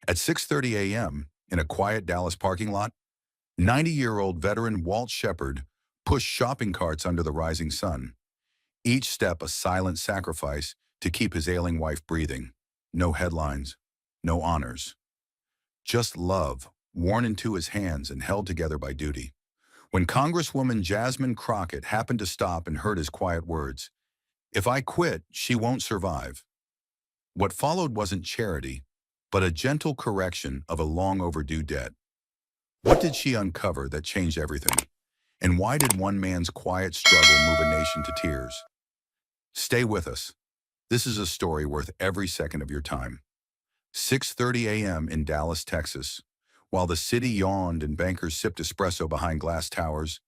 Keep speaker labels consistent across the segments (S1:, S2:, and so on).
S1: At 6:30 a.m., in a quiet Dallas parking lot, 90-year-old veteran Walt Shepard pushed shopping carts under the rising sun, each step a silent sacrifice to keep his ailing wife breathing. No headlines, no honors, just love, worn into his hands and held together by duty. When Congresswoman Jasmine Crockett happened to stop and heard his quiet words, "If I quit, she won't survive," what followed wasn't charity, but a gentle correction of a long overdue debt. What did she uncover that changed everything? And why did one man's quiet struggle move a nation to tears? Stay with us. This is a story worth every second of your time. 6:30 a.m. in Dallas, Texas. While the city yawned and bankers sipped espresso behind glass towers,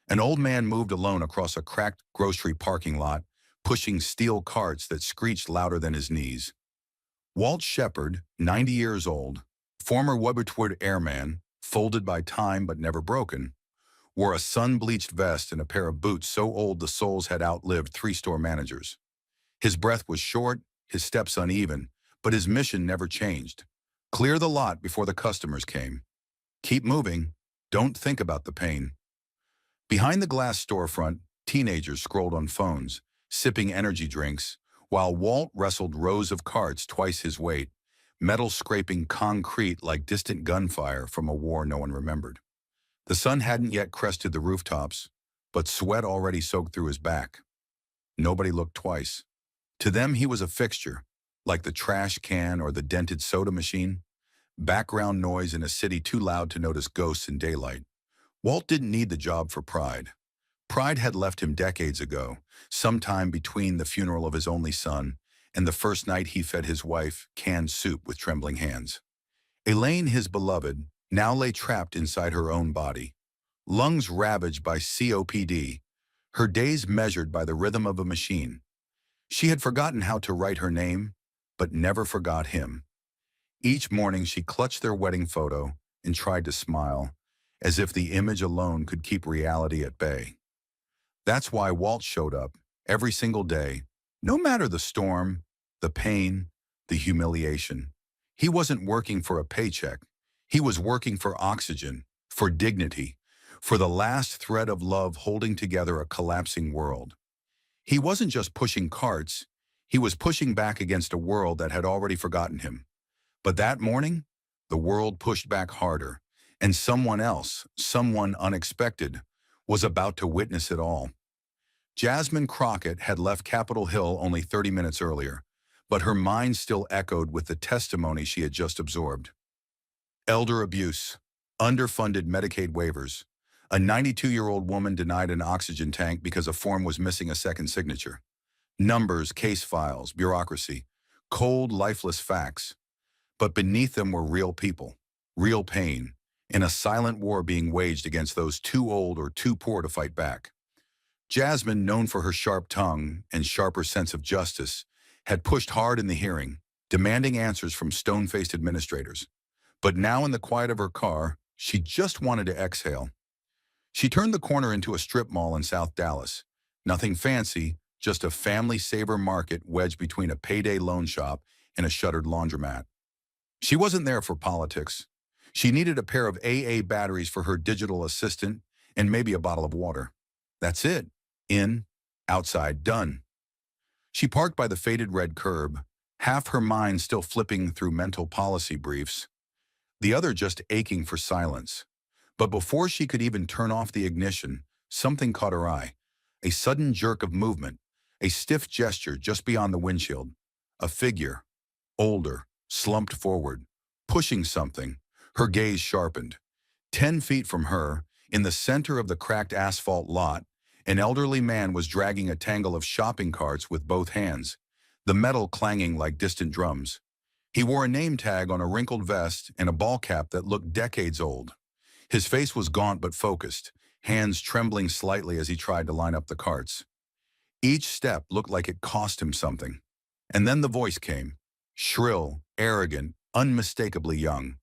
S1: an old man moved alone across a cracked grocery parking lot, pushing steel carts that screeched louder than his knees. Walt Shepard, 90 years old, former Woodward airman, folded by time but never broken, wore a sun-bleached vest and a pair of boots so old the soles had outlived three-store managers. His breath was short, his steps uneven, but his mission never changed. Clear the lot before the customers came. Keep moving. Don't think about the pain. Behind the glass storefront, teenagers scrolled on phones, sipping energy drinks, while Walt wrestled rows of carts twice his weight, metal scraping concrete like distant gunfire from a war no one remembered. The sun hadn't yet crested the rooftops, but sweat already soaked through his back. Nobody looked twice. To them, he was a fixture, like the trash can or the dented soda machine, background noise in a city too loud to notice ghosts in daylight. Walt didn't need the job for pride. Pride had left him decades ago, sometime between the funeral of his only son and the first night he fed his wife canned soup with trembling hands. Elaine, his beloved, now lay trapped inside her own body, lungs ravaged by COPD, her days measured by the rhythm of a machine. She had forgotten how to write her name, but never forgot him. Each morning she clutched their wedding photo and tried to smile, as if the image alone could keep reality at bay. That's why Walt showed up every single day, no matter the storm, the pain, the humiliation. He wasn't working for a paycheck. He was working for oxygen, for dignity, for the last thread of love holding together a collapsing world. He wasn't just pushing carts, he was pushing back against a world that had already forgotten him. But that morning, the world pushed back harder, and someone else, someone unexpected, was about to witness it all. Jasmine Crockett had left Capitol Hill only 30 minutes earlier, but her mind still echoed with the testimony she had just absorbed. Elder abuse, underfunded Medicaid waivers, a 92-year-old woman denied an oxygen tank because a form was missing a second signature. Numbers, case files, bureaucracy, cold, lifeless facts. But beneath them were real people, real pain, and a silent war being waged against those too old or too poor to fight back. Jasmine, known for her sharp tongue and sharper sense of justice, had pushed hard in the hearing, demanding answers from stone-faced administrators. But now in the quiet of her car, she just wanted to exhale. She turned the corner into a strip mall in South Dallas. Nothing fancy, just a family-saver market wedged between a payday loan shop and a shuttered laundromat. She wasn't there for politics. She needed a pair of AA batteries for her digital assistant and maybe a bottle of water. That's it. In, outside, done. She parked by the faded red curb, half her mind still flipping through mental policy briefs, the other just aching for silence. But before she could even turn off the ignition, something caught her eye. A sudden jerk of movement, a stiff gesture just beyond the windshield. A figure, older, slumped forward, pushing something, her gaze sharpened. 10 feet from her, in the center of the cracked asphalt lot, an elderly man was dragging a tangle of shopping carts with both hands, the metal clanging like distant drums. He wore a name tag on a wrinkled vest and a ball cap that looked decades old. His face was gaunt but focused, hands trembling slightly as he tried to line up the carts. Each step looked like it cost him something. And then the voice came, shrill, arrogant, unmistakably young.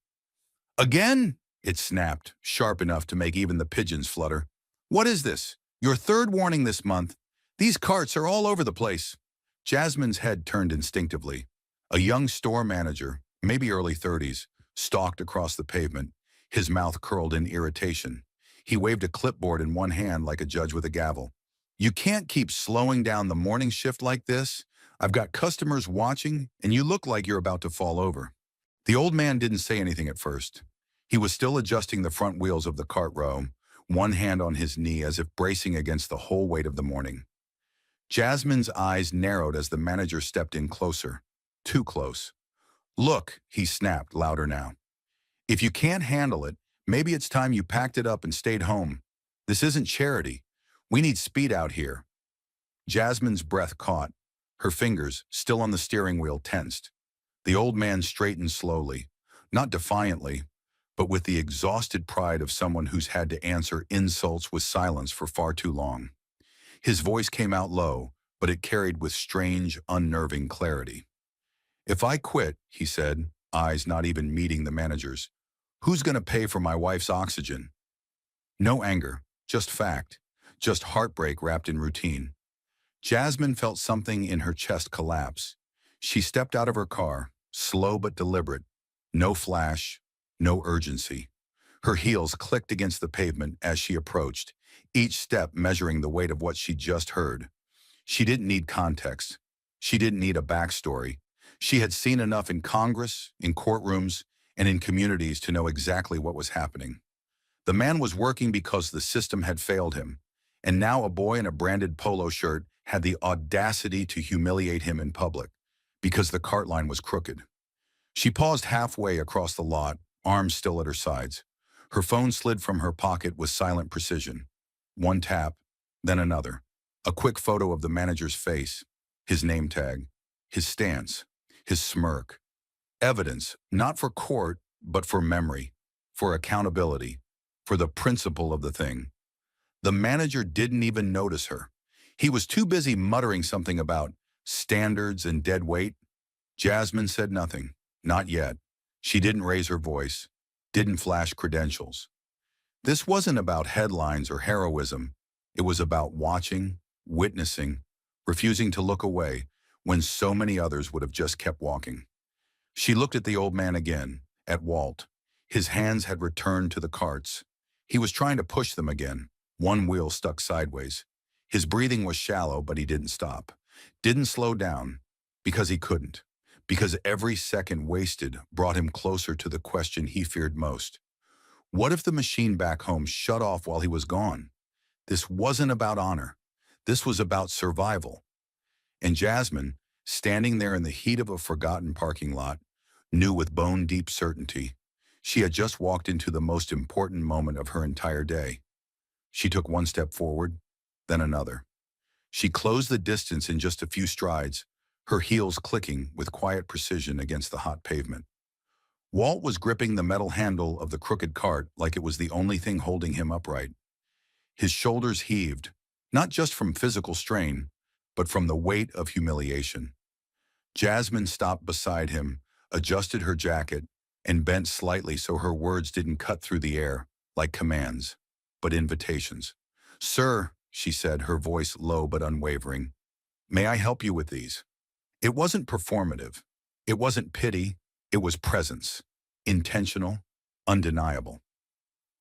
S1: "Again?" it snapped, sharp enough to make even the pigeons flutter. "What is this? Your third warning this month. These carts are all over the place." Jasmine's head turned instinctively. A young store manager, maybe early 30s, stalked across the pavement, his mouth curled in irritation. He waved a clipboard in one hand like a judge with a gavel. "You can't keep slowing down the morning shift like this. I've got customers watching, and you look like you're about to fall over." The old man didn't say anything at first. He was still adjusting the front wheels of the cart row, one hand on his knee as if bracing against the whole weight of the morning. Jasmine's eyes narrowed as the manager stepped in closer. Too close. "Look," he snapped, louder now. "If you can't handle it, maybe it's time you packed it up and stayed home. This isn't charity. We need speed out here." Jasmine's breath caught. Her fingers, still on the steering wheel, tensed. The old man straightened slowly, not defiantly, but with the exhausted pride of someone who's had to answer insults with silence for far too long. His voice came out low, but it carried with strange, unnerving clarity. "If I quit," he said, eyes not even meeting the manager's, "who's going to pay for my wife's oxygen?" No anger, just fact, just heartbreak wrapped in routine. Jasmine felt something in her chest collapse. She stepped out of her car, slow but deliberate. No flash, no urgency. Her heels clicked against the pavement as she approached, each step measuring the weight of what she'd just heard. She didn't need context. She didn't need a backstory. She had seen enough in Congress, in courtrooms, and in communities to know exactly what was happening. The man was working because the system had failed him, and now a boy in a branded polo shirt had the audacity to humiliate him in public because the cart line was crooked. She paused halfway across the lot, arms still at her sides. Her phone slid from her pocket with silent precision. One tap, then another. A quick photo of the manager's face, his name tag, his stance, his smirk. Evidence, not for court, but for memory, for accountability, for the principle of the thing. The manager didn't even notice her. He was too busy muttering something about standards and dead weight. Jasmine said nothing, not yet. She didn't raise her voice, didn't flash credentials. This wasn't about headlines or heroism. It was about watching, witnessing, refusing to look away when so many others would have just kept walking. She looked at the old man again, at Walt. His hands had returned to the carts. He was trying to push them again, one wheel stuck sideways. His breathing was shallow, but he didn't stop. Didn't slow down, because he couldn't. Because every second wasted brought him closer to the question he feared most. What if the machine back home shut off while he was gone? This wasn't about honor. This was about survival. And Jasmine, standing there in the heat of a forgotten parking lot, knew with bone-deep certainty she had just walked into the most important moment of her entire day. She took one step forward, then another. She closed the distance in just a few strides, her heels clicking with quiet precision against the hot pavement. Walt was gripping the metal handle of the crooked cart like it was the only thing holding him upright. His shoulders heaved, not just from physical strain, but from the weight of humiliation. Jasmine stopped beside him, adjusted her jacket, and bent slightly so her words didn't cut through the air like commands, but invitations. "Sir," she said, her voice low but unwavering, "may I help you with these?" It wasn't performative. It wasn't pity. It was presence. Intentional, undeniable.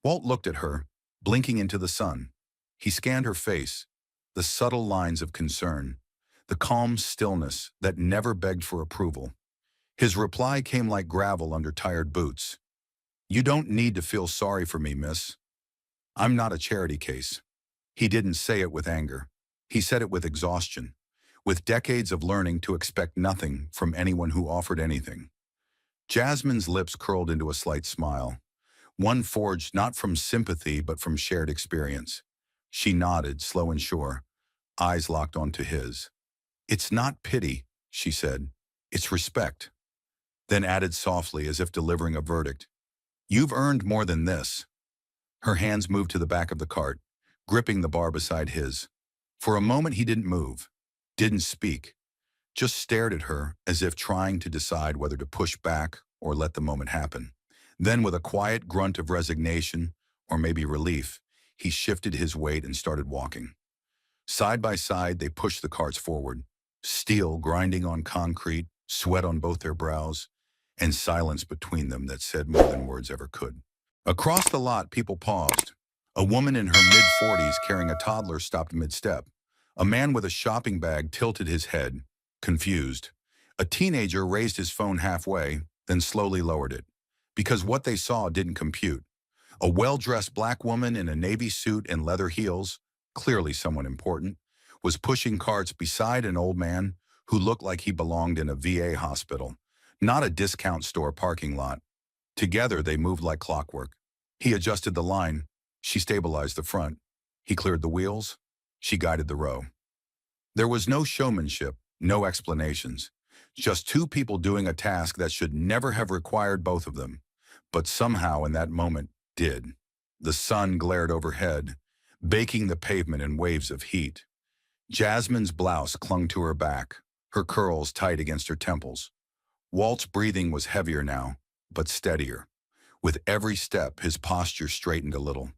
S1: Walt looked at her, blinking into the sun. He scanned her face, the subtle lines of concern, the calm stillness that never begged for approval. His reply came like gravel under tired boots. "You don't need to feel sorry for me, miss. I'm not a charity case." He didn't say it with anger. He said it with exhaustion, with decades of learning to expect nothing from anyone who offered anything. Jasmine's lips curled into a slight smile, one forged not from sympathy but from shared experience. She nodded, slow and sure, eyes locked onto his. "It's not pity," she said. "It's respect." Then added softly, as if delivering a verdict, "You've earned more than this." Her hands moved to the back of the cart, gripping the bar beside his. For a moment he didn't move, didn't speak, just stared at her as if trying to decide whether to push back or let the moment happen. Then with a quiet grunt of resignation, or maybe relief, he shifted his weight and started walking. Side by side, they pushed the carts forward, steel grinding on concrete, sweat on both their brows. and silence between them that said more than words ever could. Across the lot, people paused. A woman in her mid-40s carrying a toddler stopped mid-step. A man with a shopping bag tilted his head, confused. A teenager raised his phone halfway, then slowly lowered it, because what they saw didn't compute. A well-dressed black woman in a navy suit and leather heels, clearly someone important, was pushing carts beside an old man who looked like he belonged in a VA hospital, not a discount store parking lot. Together, they moved like clockwork. He adjusted the line. She stabilized the front. He cleared the wheels. She guided the row. There was no showmanship, no explanations. Just two people doing a task that should never have required both of them, but somehow in that moment did. The sun glared overhead, baking the pavement in waves of heat. Jasmine's blouse clung to her back, her curls tight against her temples. Walt's breathing was heavier now, but steadier. With every step, his posture straightened a little,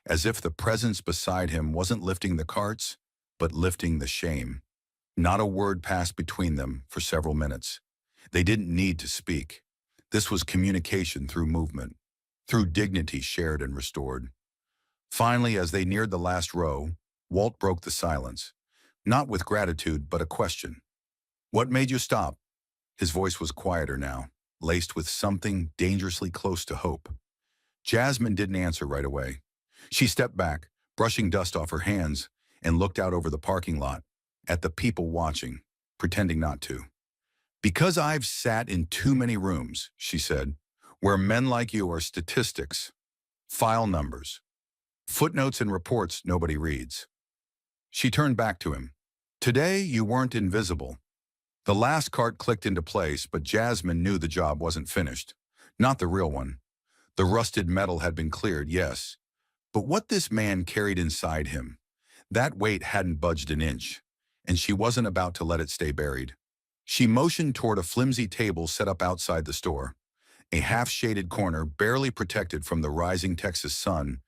S1: as if the presence beside him wasn't lifting the carts, but lifting the shame. Not a word passed between them for several minutes. They didn't need to speak. This was communication through movement, through dignity shared and restored. Finally, as they neared the last row, Walt broke the silence, not with gratitude, but a question. "What made you stop?" His voice was quieter now, laced with something dangerously close to hope. Jasmine didn't answer right away. She stepped back, brushing dust off her hands, and looked out over the parking lot, at the people watching, pretending not to. "Because I've sat in too many rooms," she said, "where men like you are statistics, file numbers, footnotes and reports nobody reads." She turned back to him. "Today, you weren't invisible." The last cart clicked into place, but Jasmine knew the job wasn't finished. Not the real one. The rusted metal had been cleared, yes. But what this man carried inside him, that weight hadn't budged an inch, and she wasn't about to let it stay buried. She motioned toward a flimsy table set up outside the store, a half-shaded corner barely protected from the rising Texas sun,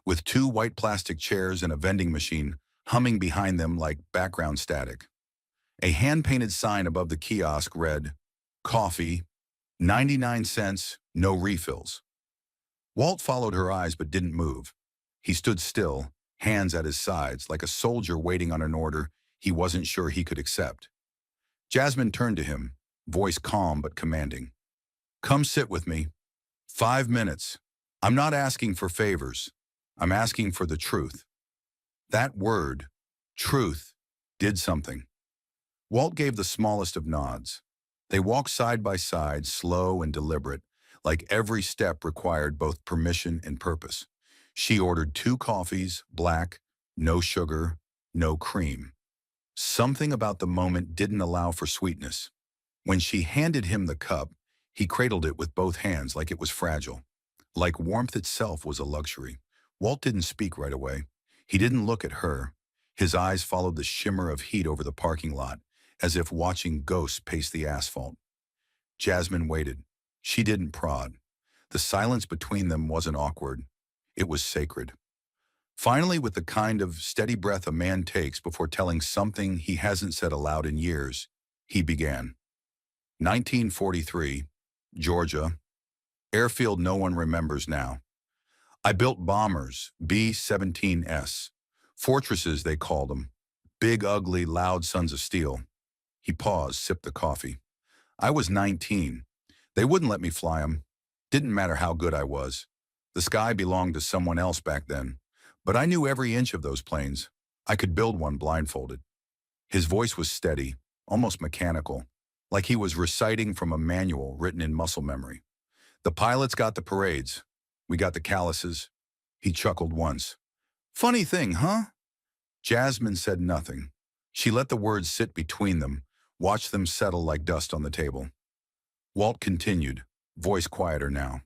S1: with two white plastic chairs and a vending machine humming behind them like background static. A hand-painted sign above the kiosk read, "Coffee, 99 cents, no refills." Walt followed her eyes but didn't move. He stood still, hands at his sides, like a soldier waiting on an order he wasn't sure he could accept. Jasmine turned to him, voice calm but commanding. "Come sit with me. 5 minutes. I'm not asking for favors. I'm asking for the truth." That word, truth, did something. Walt gave the smallest of nods. They walked side by side, slow and deliberate, like every step required both permission and purpose. She ordered 2 coffees, black, no sugar, no cream. Something about the moment didn't allow for sweetness. When she handed him the cup, he cradled it with both hands like it was fragile. Like warmth itself was a luxury. Walt didn't speak right away. He didn't look at her. His eyes followed the shimmer of heat over the parking lot, as if watching ghosts pace the asphalt. Jasmine waited. She didn't prod. The silence between them wasn't awkward. It was sacred. Finally, with the kind of steady breath a man takes before telling something he hasn't said aloud in years, he began. 1943, Georgia, airfield no one remembers now. I built bombers, B-17S. Fortresses, they called them. Big, ugly, loud sons of steel. He paused, sipped the coffee. I was 19. They wouldn't let me fly them. Didn't matter how good I was. The sky belonged to someone else back then. But I knew every inch of those planes. I could build one blindfolded. His voice was steady, almost mechanical, like he was reciting from a manual written in muscle memory. The pilots got the parades. We got the calluses. He chuckled once. Funny thing, huh? Jasmine said nothing. She let the words sit between them, watched them settle like dust on the table. Walt continued, voice quieter now.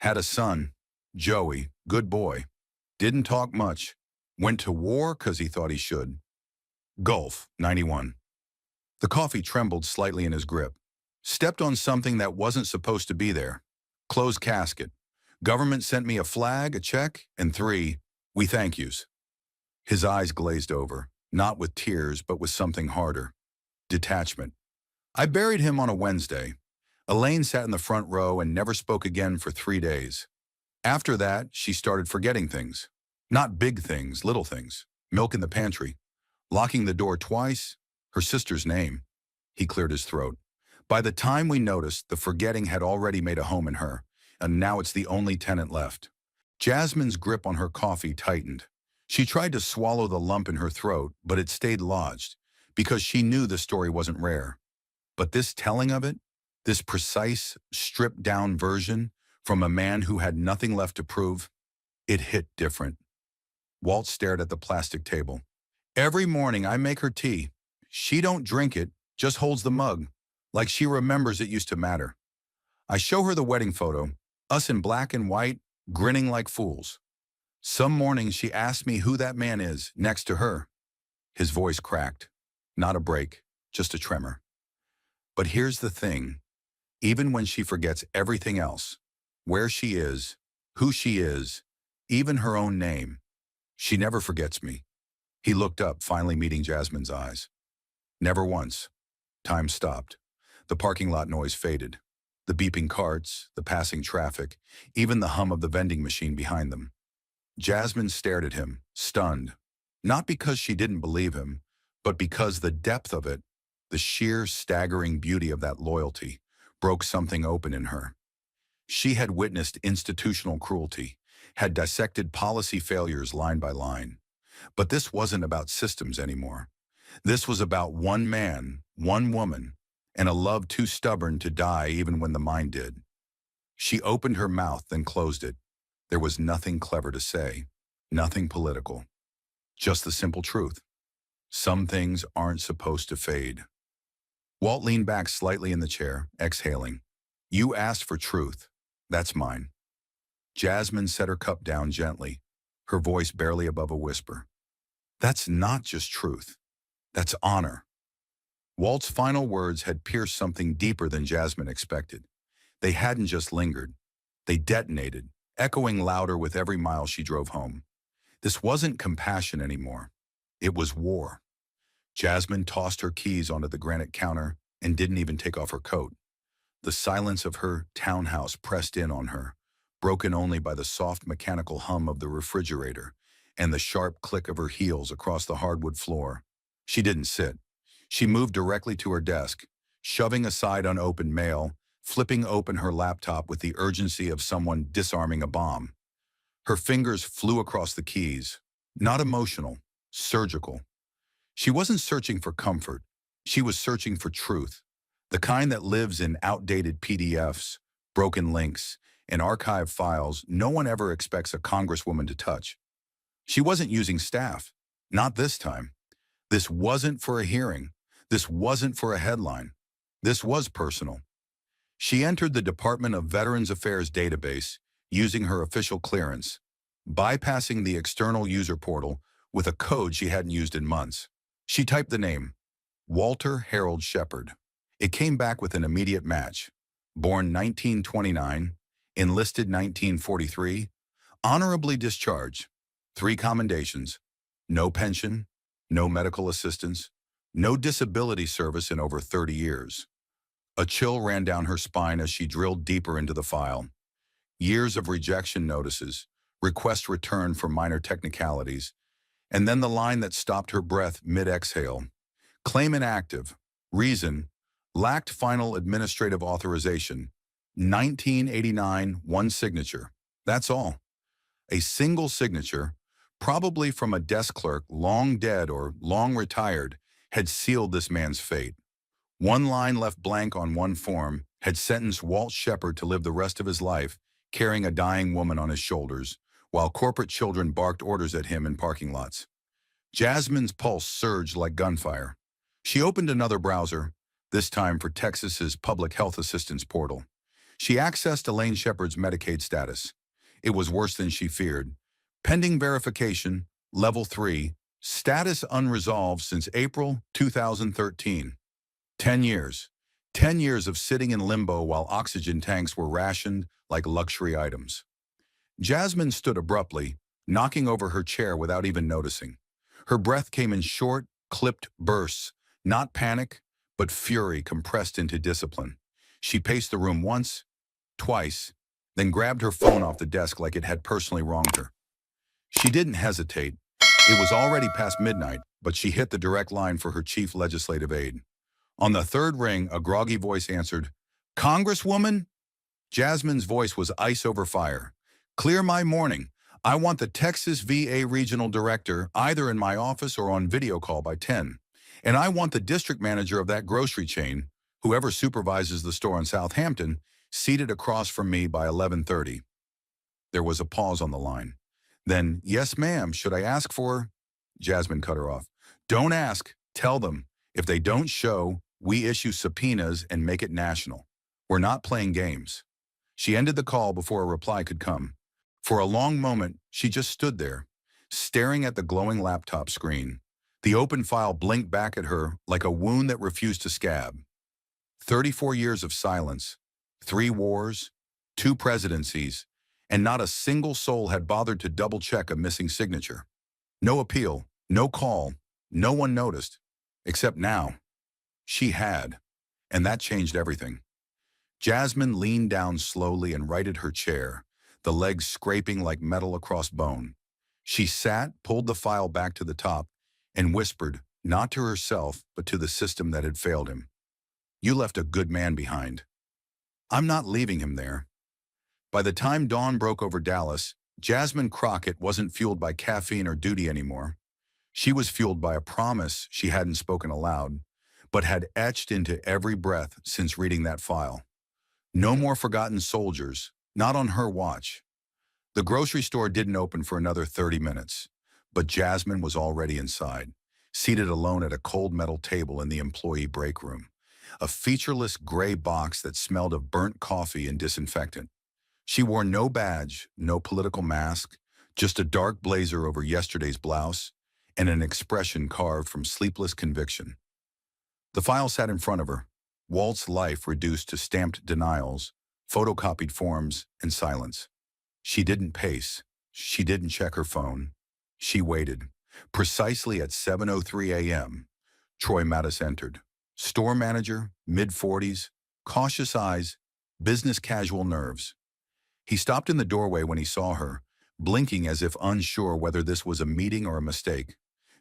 S1: Had a son, Joey, good boy. Didn't talk much. Went to war 'cause he thought he should. Gulf, 91. The coffee trembled slightly in his grip. Stepped on something that wasn't supposed to be there. Closed casket. Government sent me a flag, a check, and 3, we thank yous. His eyes glazed over, not with tears, but with something harder. Detachment. I buried him on a Wednesday. Elaine sat in the front row and never spoke again for 3 days. After that, she started forgetting things. Not big things, little things. Milk in the pantry. Locking the door twice. Her sister's name. He cleared his throat. By the time we noticed, the forgetting had already made a home in her, and now it's the only tenant left. Jasmine's grip on her coffee tightened. She tried to swallow the lump in her throat, but it stayed lodged, because she knew the story wasn't rare. But this telling of it, this precise, stripped-down version from a man who had nothing left to prove, it hit different. Walt stared at the plastic table. Every morning I make her tea. She don't drink it, just holds the mug, like she remembers it used to matter. I show her the wedding photo, us in black and white, grinning like fools. Some mornings she asks me who that man is next to her. His voice cracked. Not a break, just a tremor. But here's the thing. Even when she forgets everything else, where she is, who she is, even her own name, she never forgets me. He looked up, finally meeting Jasmine's eyes. Never once. Time stopped. The parking lot noise faded. The beeping carts, the passing traffic, even the hum of the vending machine behind them. Jasmine stared at him, stunned. Not because she didn't believe him, but because the depth of it, the sheer staggering beauty of that loyalty, broke something open in her. She had witnessed institutional cruelty, had dissected policy failures line by line. But this wasn't about systems anymore. This was about one man, one woman, and a love too stubborn to die even when the mind did. She opened her mouth, then closed it. There was nothing clever to say, nothing political. Just the simple truth. Some things aren't supposed to fade. Walt leaned back slightly in the chair, exhaling. You asked for truth. That's mine. Jasmine set her cup down gently, her voice barely above a whisper. That's not just truth. That's honor. Walt's final words had pierced something deeper than Jasmine expected. They hadn't just lingered. They detonated, echoing louder with every mile she drove home. This wasn't compassion anymore. It was war. Jasmine tossed her keys onto the granite counter and didn't even take off her coat. The silence of her townhouse pressed in on her, broken only by the soft mechanical hum of the refrigerator and the sharp click of her heels across the hardwood floor. She didn't sit. She moved directly to her desk, shoving aside unopened mail, flipping open her laptop with the urgency of someone disarming a bomb. Her fingers flew across the keys, not emotional, surgical. She wasn't searching for comfort. She was searching for truth, the kind that lives in outdated PDFs, broken links, and archive files no one ever expects a congresswoman to touch. She wasn't using staff. Not this time. This wasn't for a hearing. This wasn't for a headline. This was personal. She entered the Department of Veterans Affairs database using her official clearance, bypassing the external user portal with a code she hadn't used in months. She typed the name, Walter Harold Shepard. It came back with an immediate match. Born 1929, enlisted 1943, honorably discharged. 3 commendations, no pension, no medical assistance, no disability service in over 30 years. A chill ran down her spine as she drilled deeper into the file. Years of rejection notices, request return for minor technicalities, and then the line that stopped her breath mid-exhale. Claim inactive. Reason, lacked final administrative authorization. 1989, 1 signature. That's all. A single signature, probably from a desk clerk long dead or long retired, had sealed this man's fate. One line left blank on one form had sentenced Walt Shepard to live the rest of his life carrying a dying woman on his shoulders, while corporate children barked orders at him in parking lots. Jasmine's pulse surged like gunfire. She opened another browser, this time for Texas's public health assistance portal. She accessed Elaine Shepard's Medicaid status. It was worse than she feared. Pending verification, level 3, status unresolved since April 2013. 10 years. 10 years of sitting in limbo while oxygen tanks were rationed like luxury items. Jasmine stood abruptly, knocking over her chair without even noticing. Her breath came in short, clipped bursts, not panic, but fury compressed into discipline. She paced the room once, twice, then grabbed her phone off the desk like it had personally wronged her. She didn't hesitate. It was already past midnight, but she hit the direct line for her chief legislative aide. On the third ring, a groggy voice answered, "Congresswoman?" Jasmine's voice was ice over fire. "Clear my morning. I want the Texas VA Regional Director either in my office or on video call by 10. And I want the district manager of that grocery chain, whoever supervises the store in Southampton, seated across from me by 11:30. There was a pause on the line. Then, "Yes, ma'am, should I ask for—" Jasmine cut her off. "Don't ask. Tell them. If they don't show, we issue subpoenas and make it national. We're not playing games." She ended the call before a reply could come. For a long moment, she just stood there, staring at the glowing laptop screen. The open file blinked back at her like a wound that refused to scab. 34 years of silence, 3 wars, 2 presidencies, and not a single soul had bothered to double-check a missing signature. No appeal, no call, no one noticed. Except now. She had, and that changed everything. Jasmine leaned down slowly and righted her chair, the legs scraping like metal across bone. She sat, pulled the file back to the top, and whispered, not to herself, but to the system that had failed him. "You left a good man behind. I'm not leaving him there." By the time dawn broke over Dallas, Jasmine Crockett wasn't fueled by caffeine or duty anymore. She was fueled by a promise she hadn't spoken aloud, but had etched into every breath since reading that file. No more forgotten soldiers, not on her watch. The grocery store didn't open for another 30 minutes, but Jasmine was already inside, seated alone at a cold metal table in the employee break room, a featureless gray box that smelled of burnt coffee and disinfectant. She wore no badge, no political mask, just a dark blazer over yesterday's blouse, and an expression carved from sleepless conviction. The file sat in front of her, Walt's life reduced to stamped denials, photocopied forms, and silence. She didn't pace. She didn't check her phone. She waited. Precisely at 7:03 a.m., Troy Mattis entered. Store manager, mid-40s, cautious eyes, business casual nerves. He stopped in the doorway when he saw her, blinking as if unsure whether this was a meeting or a mistake.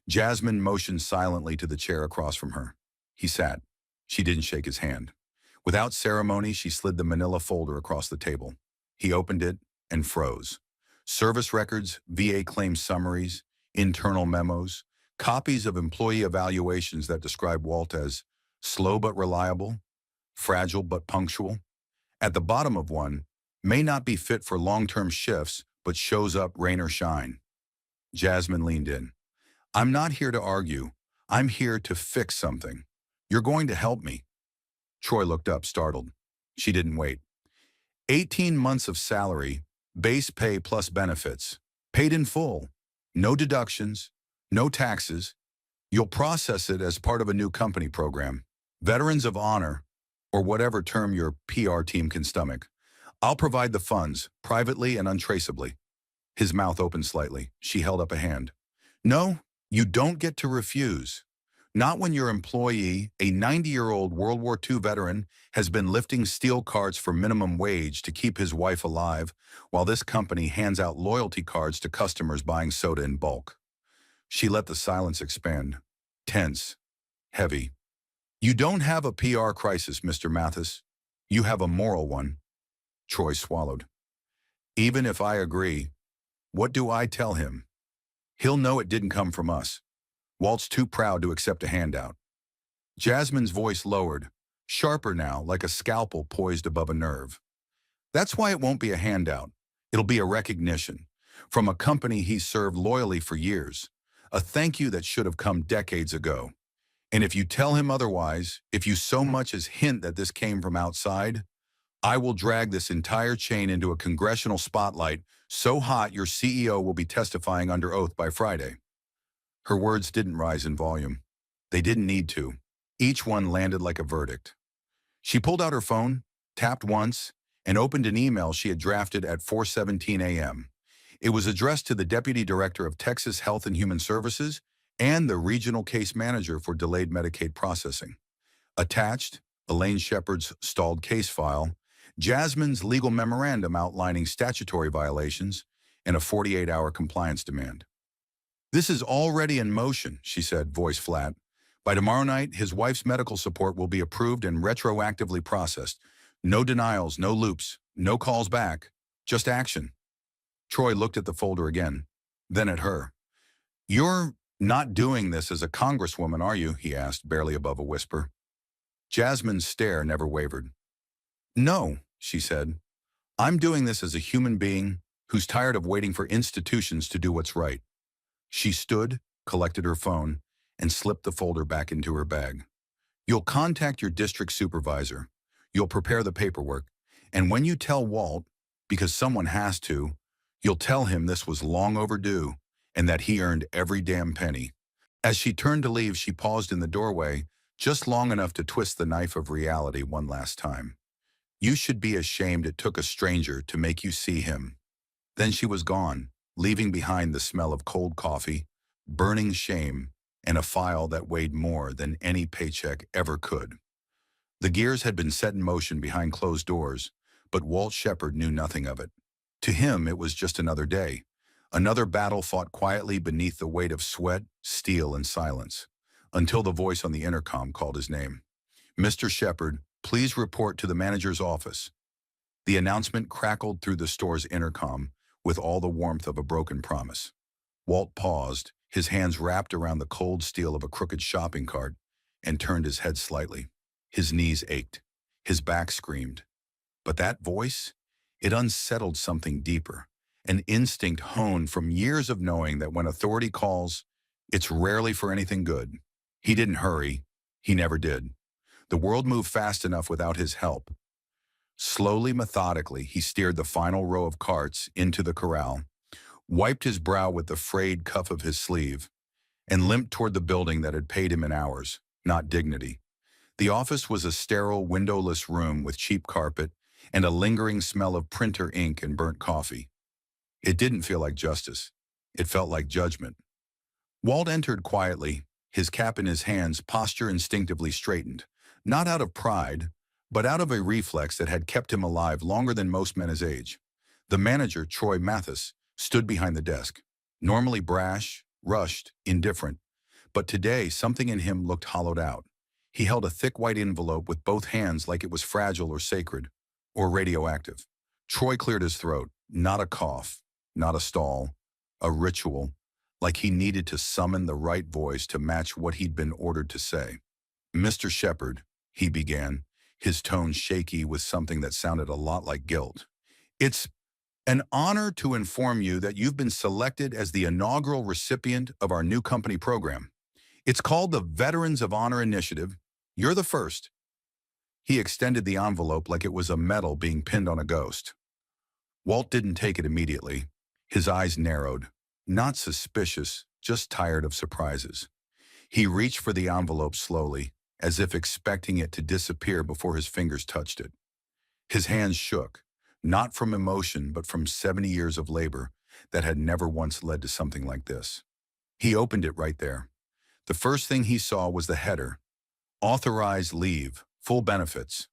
S1: Jasmine motioned silently to the chair across from her. He sat. She didn't shake his hand. Without ceremony, she slid the manila folder across the table. He opened it and froze. Service records, VA claim summaries, internal memos, copies of employee evaluations that describe Walt as slow but reliable, fragile but punctual. At the bottom of one, may not be fit for long-term shifts, but shows up rain or shine. Jasmine leaned in. "I'm not here to argue. I'm here to fix something. You're going to help me." Troy looked up, startled. She didn't wait. 18 months of salary, base pay plus benefits, paid in full, no deductions, no taxes. You'll process it as part of a new company program. Veterans of Honor, or whatever term your PR team can stomach. I'll provide the funds, privately and untraceably. His mouth opened slightly. She held up a hand. "No, you don't get to refuse. Not when your employee, a 90-year-old World War II veteran, has been lifting steel carts for minimum wage to keep his wife alive, while this company hands out loyalty cards to customers buying soda in bulk." She let the silence expand. Tense. Heavy. "You don't have a PR crisis, Mr. Mathis. You have a moral one." Troy swallowed. "Even if I agree, what do I tell him? He'll know it didn't come from us. Walt's too proud to accept a handout." Jasmine's voice lowered, sharper now, like a scalpel poised above a nerve. "That's why it won't be a handout. It'll be a recognition. From a company he's served loyally for years. A thank you that should have come decades ago. And if you tell him otherwise, if you so much as hint that this came from outside, I will drag this entire chain into a congressional spotlight so hot your CEO will be testifying under oath by Friday." Her words didn't rise in volume. They didn't need to. Each one landed like a verdict. She pulled out her phone, tapped once, and opened an email she had drafted at 4:17 a.m. It was addressed to the Deputy Director of Texas Health and Human Services and the Regional Case Manager for Delayed Medicaid Processing. Attached, Elaine Shepard's stalled case file, Jasmine's legal memorandum outlining statutory violations, and a 48-hour compliance demand. "This is already in motion," she said, voice flat. "By tomorrow night, his wife's medical support will be approved and retroactively processed. No denials, no loops, no calls back, just action." Troy looked at the folder again, then at her. "You're not doing this as a congresswoman, are you?" he asked, barely above a whisper. Jasmine's stare never wavered. "No," she said. "I'm doing this as a human being who's tired of waiting for institutions to do what's right." She stood, collected her phone, and slipped the folder back into her bag. "You'll contact your district supervisor. You'll prepare the paperwork. And when you tell Walt, because someone has to, you'll tell him this was long overdue and that he earned every damn penny." As she turned to leave, she paused in the doorway, just long enough to twist the knife of reality one last time. "You should be ashamed it took a stranger to make you see him." Then she was gone, leaving behind the smell of cold coffee, burning shame, and a file that weighed more than any paycheck ever could. The gears had been set in motion behind closed doors, but Walt Shepard knew nothing of it. To him, it was just another day, another battle fought quietly beneath the weight of sweat, steel, and silence, until the voice on the intercom called his name. "Mr. Shepard, please report to the manager's office." The announcement crackled through the store's intercom with all the warmth of a broken promise. Walt paused, his hands wrapped around the cold steel of a crooked shopping cart, and turned his head slightly. His knees ached. His back screamed. But that voice, it unsettled something deeper, an instinct honed from years of knowing that when authority calls, it's rarely for anything good. He didn't hurry. He never did. The world moved fast enough without his help. Slowly, methodically, he steered the final row of carts into the corral, wiped his brow with the frayed cuff of his sleeve, and limped toward the building that had paid him in hours, not dignity. The office was a sterile, windowless room with cheap carpet and a lingering smell of printer ink and burnt coffee. It didn't feel like justice. It felt like judgment. Walt entered quietly, his cap in his hands, posture instinctively straightened, not out of pride, but out of a reflex that had kept him alive longer than most men his age. The manager, Troy Mathis, stood behind the desk, normally brash, rushed, indifferent, but today something in him looked hollowed out. He held a thick white envelope with both hands like it was fragile or sacred, or radioactive. Troy cleared his throat, not a cough, not a stall, a ritual, like he needed to summon the right voice to match what he'd been ordered to say. "Mr. Shepard," he began, his tone shaky with something that sounded a lot like guilt. "It's an honor to inform you that you've been selected as the inaugural recipient of our new company program. It's called the Veterans of Honor Initiative. You're the first." He extended the envelope like it was a medal being pinned on a ghost. Walt didn't take it immediately. His eyes narrowed. Not suspicious, just tired of surprises. He reached for the envelope slowly, as if expecting it to disappear before his fingers touched it. His hands shook, not from emotion but from 70 years of labor that had never once led to something like this. He opened it right there. The first thing he saw was the header, "Authorized leave, full benefits."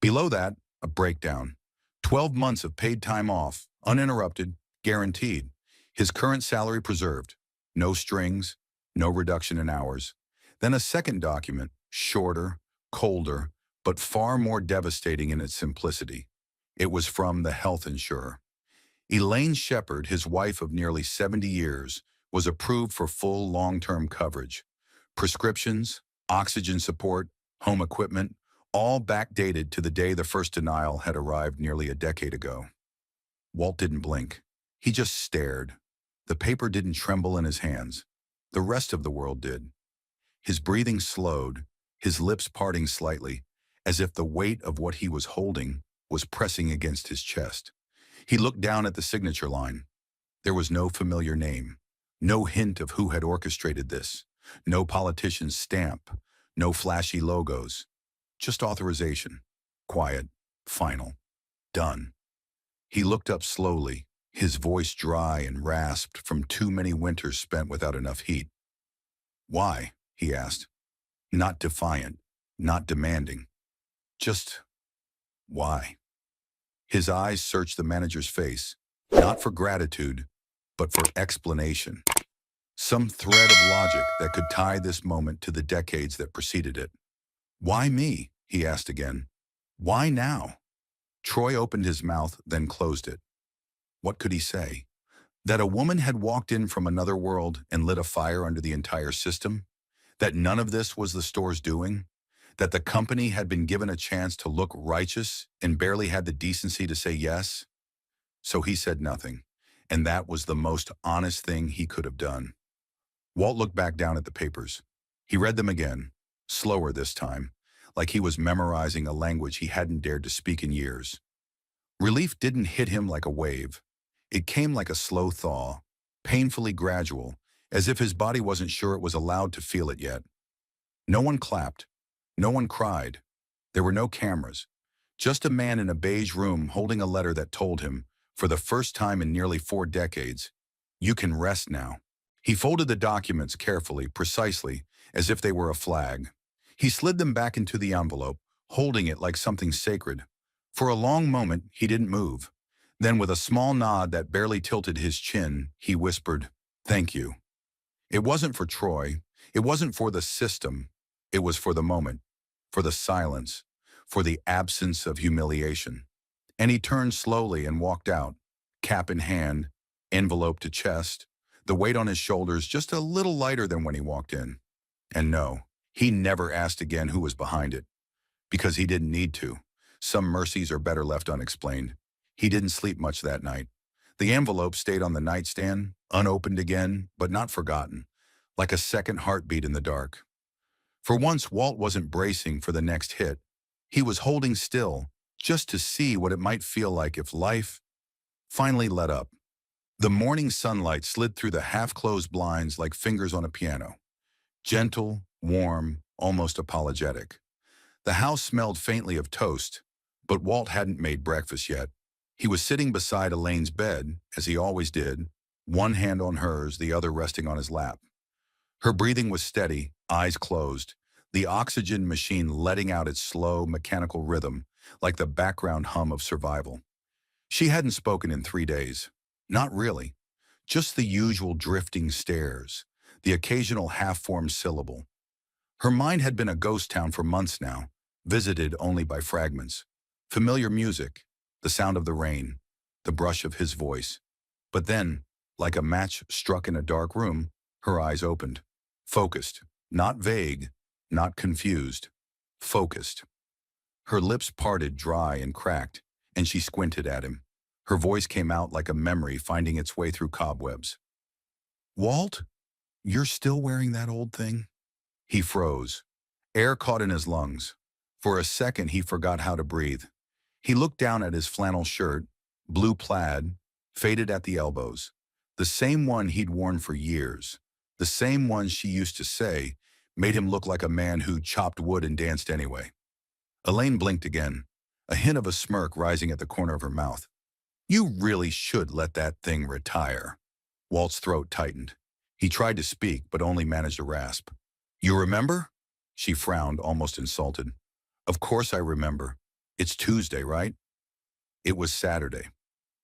S1: Below that, a breakdown. 12 months of paid time off, uninterrupted, guaranteed. His current salary preserved. No strings, no reduction in hours. Then a second document, shorter, colder, but far more devastating in its simplicity. It was from the health insurer. Elaine Shepard, his wife of nearly 70 years, was approved for full long-term coverage. Prescriptions, oxygen support, home equipment, all backdated to the day the first denial had arrived nearly a decade ago. Walt didn't blink. He just stared. The paper didn't tremble in his hands. The rest of the world did. His breathing slowed, his lips parting slightly, as if the weight of what he was holding was pressing against his chest. He looked down at the signature line. There was no familiar name, no hint of who had orchestrated this, no politician's stamp, no flashy logos, just authorization, quiet, final, done. He looked up slowly, his voice dry and rasped from too many winters spent without enough heat. "Why?" he asked. Not defiant, not demanding, Just why? His eyes searched the manager's face, not for gratitude, but for explanation. Some thread of logic that could tie this moment to the decades that preceded it. Why me? He asked again. Why now? Troy opened his mouth, then closed it. What could he say? That a woman had walked in from another world and lit a fire under the entire system? That none of this was the store's doing? That the company had been given a chance to look righteous and barely had the decency to say yes? So he said nothing, and that was the most honest thing he could have done. Walt looked back down at the papers. He read them again, slower this time, like he was memorizing a language he hadn't dared to speak in years. Relief didn't hit him like a wave. It came like a slow thaw, painfully gradual, as if his body wasn't sure it was allowed to feel it yet. No one clapped. No one cried. There were no cameras. Just a man in a beige room holding a letter that told him, for the first time in nearly 4 decades, "You can rest now." He folded the documents carefully, precisely, as if they were a flag. He slid them back into the envelope, holding it like something sacred. For a long moment, he didn't move. Then, with a small nod that barely tilted his chin, he whispered, "Thank you." It wasn't for Troy. It wasn't for the system. It was for the moment, for the silence, for the absence of humiliation. And he turned slowly and walked out, cap in hand, envelope to chest, the weight on his shoulders just a little lighter than when he walked in. And no, he never asked again who was behind it, because he didn't need to. Some mercies are better left unexplained. He didn't sleep much that night. The envelope stayed on the nightstand, unopened again, but not forgotten, like a second heartbeat in the dark. For once, Walt wasn't bracing for the next hit. He was holding still, just to see what it might feel like if life finally let up. The morning sunlight slid through the half-closed blinds like fingers on a piano. Gentle, warm, almost apologetic. The house smelled faintly of toast, but Walt hadn't made breakfast yet. He was sitting beside Elaine's bed, as he always did, one hand on hers, the other resting on his lap. Her breathing was steady, eyes closed, the oxygen machine letting out its slow, mechanical rhythm, like the background hum of survival. She hadn't spoken in 3 days. Not really. Just the usual drifting stares, the occasional half-formed syllable. Her mind had been a ghost town for months now, visited only by fragments. Familiar music, the sound of the rain, the brush of his voice. But then, like a match struck in a dark room, her eyes opened. Focused, not vague, not confused. Focused. Her lips parted dry and cracked, and she squinted at him. Her voice came out like a memory finding its way through cobwebs. "Walt, you're still wearing that old thing?" He froze. Air caught in his lungs. For a second, he forgot how to breathe. He looked down at his flannel shirt, blue plaid, faded at the elbows. The same one he'd worn for years. The same one she used to say made him look like a man who chopped wood and danced anyway. Elaine blinked again, a hint of a smirk rising at the corner of her mouth. "You really should let that thing retire." Walt's throat tightened. He tried to speak, but only managed a rasp. "You remember?" She frowned, almost insulted. "Of course I remember. It's Tuesday, right?" It was Saturday.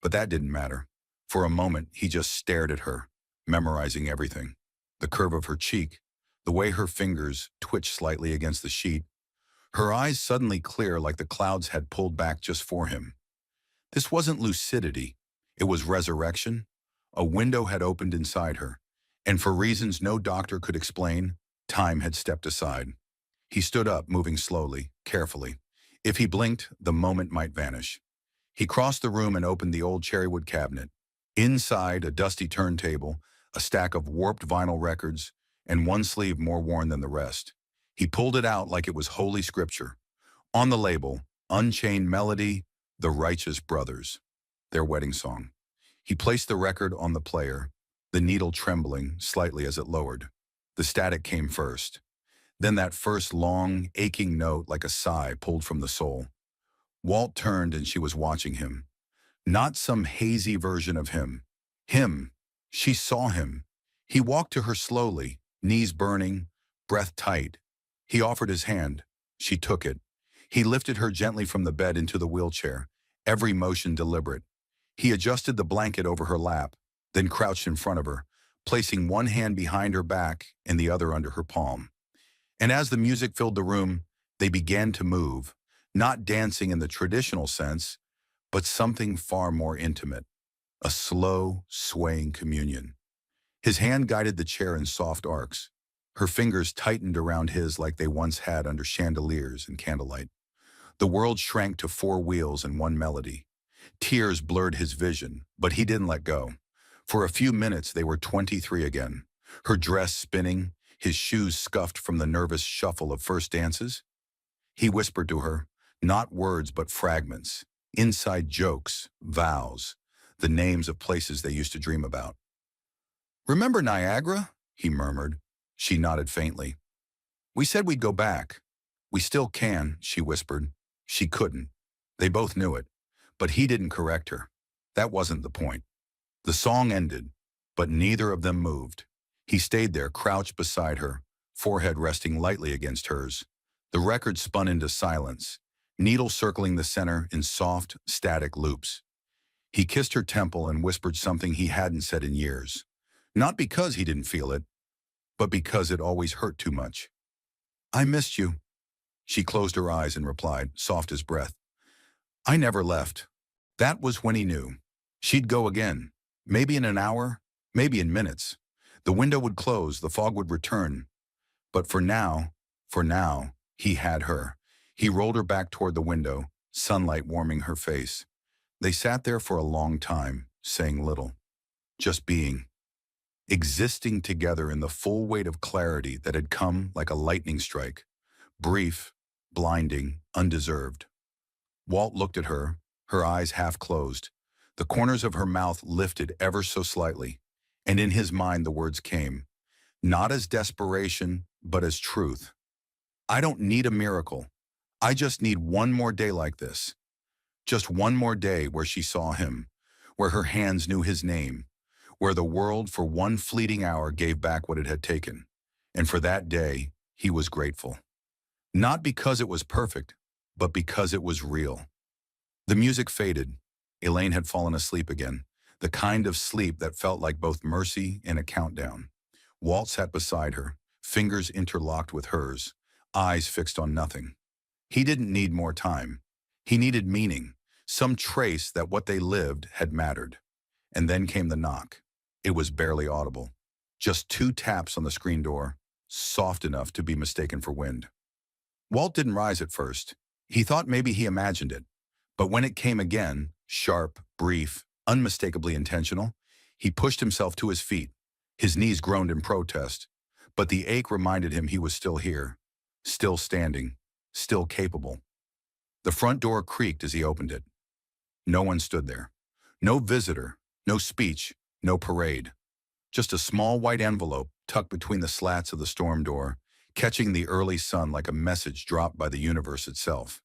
S1: But that didn't matter. For a moment, he just stared at her, memorizing everything. The curve of her cheek, the way her fingers twitched slightly against the sheet. Her eyes suddenly clear like the clouds had pulled back just for him. This wasn't lucidity. It was resurrection. A window had opened inside her, and for reasons no doctor could explain, time had stepped aside. He stood up, moving slowly, carefully. If he blinked, the moment might vanish. He crossed the room and opened the old cherrywood cabinet. Inside, a dusty turntable, a stack of warped vinyl records, and one sleeve more worn than the rest. He pulled it out like it was holy scripture. On the label, Unchained Melody, The Righteous Brothers, their wedding song. He placed the record on the player, the needle trembling slightly as it lowered. The static came first. Then that first long, aching note like a sigh pulled from the soul. Walt turned and she was watching him. Not some hazy version of him. Him. She saw him. He walked to her slowly, knees burning, breath tight. He offered his hand. She took it. He lifted her gently from the bed into the wheelchair, every motion deliberate. He adjusted the blanket over her lap, then crouched in front of her, placing one hand behind her back and the other under her palm. And as the music filled the room, they began to move, not dancing in the traditional sense, but something far more intimate, a slow, swaying communion. His hand guided the chair in soft arcs. Her fingers tightened around his like they once had under chandeliers and candlelight. The world shrank to four wheels and one melody. Tears blurred his vision, but he didn't let go. For a few minutes they were 23 again, her dress spinning, his shoes scuffed from the nervous shuffle of first dances. He whispered to her, not words but fragments, inside jokes, vows, the names of places they used to dream about. "Remember Niagara?" he murmured. She nodded faintly. "We said we'd go back." "We still can," she whispered. She couldn't. They both knew it. But he didn't correct her. That wasn't the point. The song ended, but neither of them moved. He stayed there, crouched beside her, forehead resting lightly against hers. The record spun into silence, needle circling the center in soft, static loops. He kissed her temple and whispered something he hadn't said in years. Not because he didn't feel it, but because it always hurt too much. "I missed you." She closed her eyes and replied, soft as breath. "I never left." That was when he knew. She'd go again. Maybe in an hour, maybe in minutes. The window would close, the fog would return. But for now, he had her. He rolled her back toward the window, sunlight warming her face. They sat there for a long time, saying little. Just being. Existing together in the full weight of clarity that had come like a lightning strike. Brief, blinding, undeserved. Walt looked at her, her eyes half closed. The corners of her mouth lifted ever so slightly, and in his mind the words came, not as desperation, but as truth. "I don't need a miracle. I just need one more day like this." Just one more day where she saw him, where her hands knew his name, where the world for one fleeting hour gave back what it had taken. And for that day, he was grateful. Not because it was perfect, but because it was real. The music faded. Elaine had fallen asleep again, the kind of sleep that felt like both mercy and a countdown. Walt sat beside her, fingers interlocked with hers, eyes fixed on nothing. He didn't need more time. He needed meaning, some trace that what they lived had mattered. And then came the knock. It was barely audible. Just 2 taps on the screen door, soft enough to be mistaken for wind. Walt didn't rise at first. He thought maybe he imagined it. But when it came again, sharp, brief, unmistakably intentional, he pushed himself to his feet. His knees groaned in protest, but the ache reminded him he was still here, still standing, still capable. The front door creaked as he opened it. No one stood there. No visitor, no speech, no parade. Just a small white envelope tucked between the slats of the storm door, catching the early sun like a message dropped by the universe itself.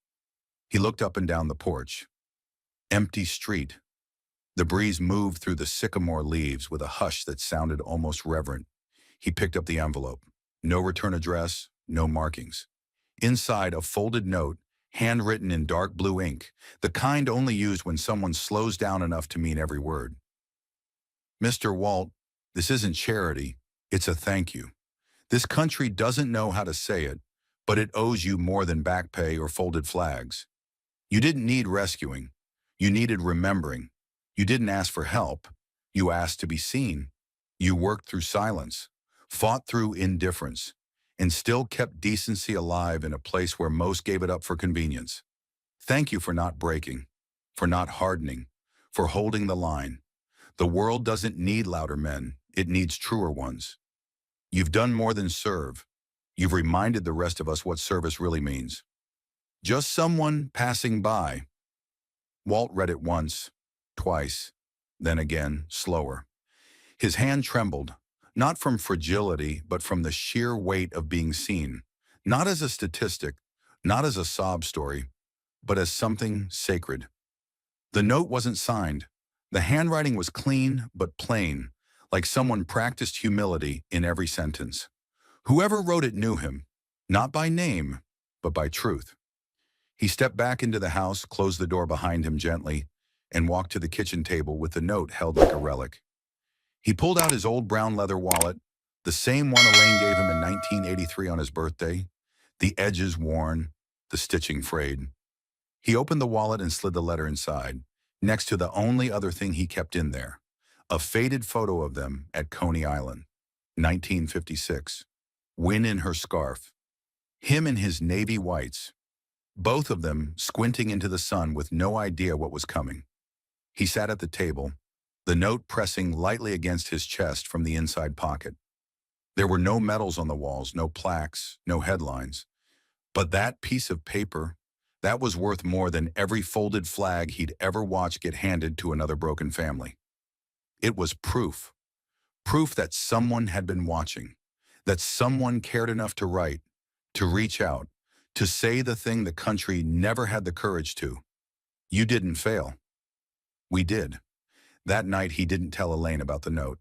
S1: He looked up and down the porch. Empty street. The breeze moved through the sycamore leaves with a hush that sounded almost reverent. He picked up the envelope. No return address, no markings. Inside, a folded note, handwritten in dark blue ink, the kind only used when someone slows down enough to mean every word. "Mr. Walt, this isn't charity, it's a thank you. This country doesn't know how to say it, but it owes you more than back pay or folded flags. You didn't need rescuing. You needed remembering. You didn't ask for help. You asked to be seen. You worked through silence, fought through indifference, and still kept decency alive in a place where most gave it up for convenience. Thank you for not breaking, for not hardening, for holding the line. The world doesn't need louder men, it needs truer ones. You've done more than serve. You've reminded the rest of us what service really means. Just someone passing by." Walt read it once, twice, then again, slower. His hand trembled, not from fragility, but from the sheer weight of being seen, not as a statistic, not as a sob story, but as something sacred. The note wasn't signed. The handwriting was clean but plain, like someone practiced humility in every sentence. Whoever wrote it knew him, not by name, but by truth. He stepped back into the house, closed the door behind him gently, and walked to the kitchen table with the note held like a relic. He pulled out his old brown leather wallet, the same one Elaine gave him in 1983 on his birthday, the edges worn, the stitching frayed. He opened the wallet and slid the letter inside, next to the only other thing he kept in there, a faded photo of them at Coney Island, 1956. Wynn in her scarf, him in his navy whites, both of them squinting into the sun with no idea what was coming. He sat at the table, the note pressing lightly against his chest from the inside pocket. There were no medals on the walls, no plaques, no headlines. But that piece of paper, that was worth more than every folded flag he'd ever watched get handed to another broken family. It was proof. Proof that someone had been watching, that someone cared enough to write, to reach out, to say the thing the country never had the courage to. You didn't fail. We did. That night he didn't tell Elaine about the note.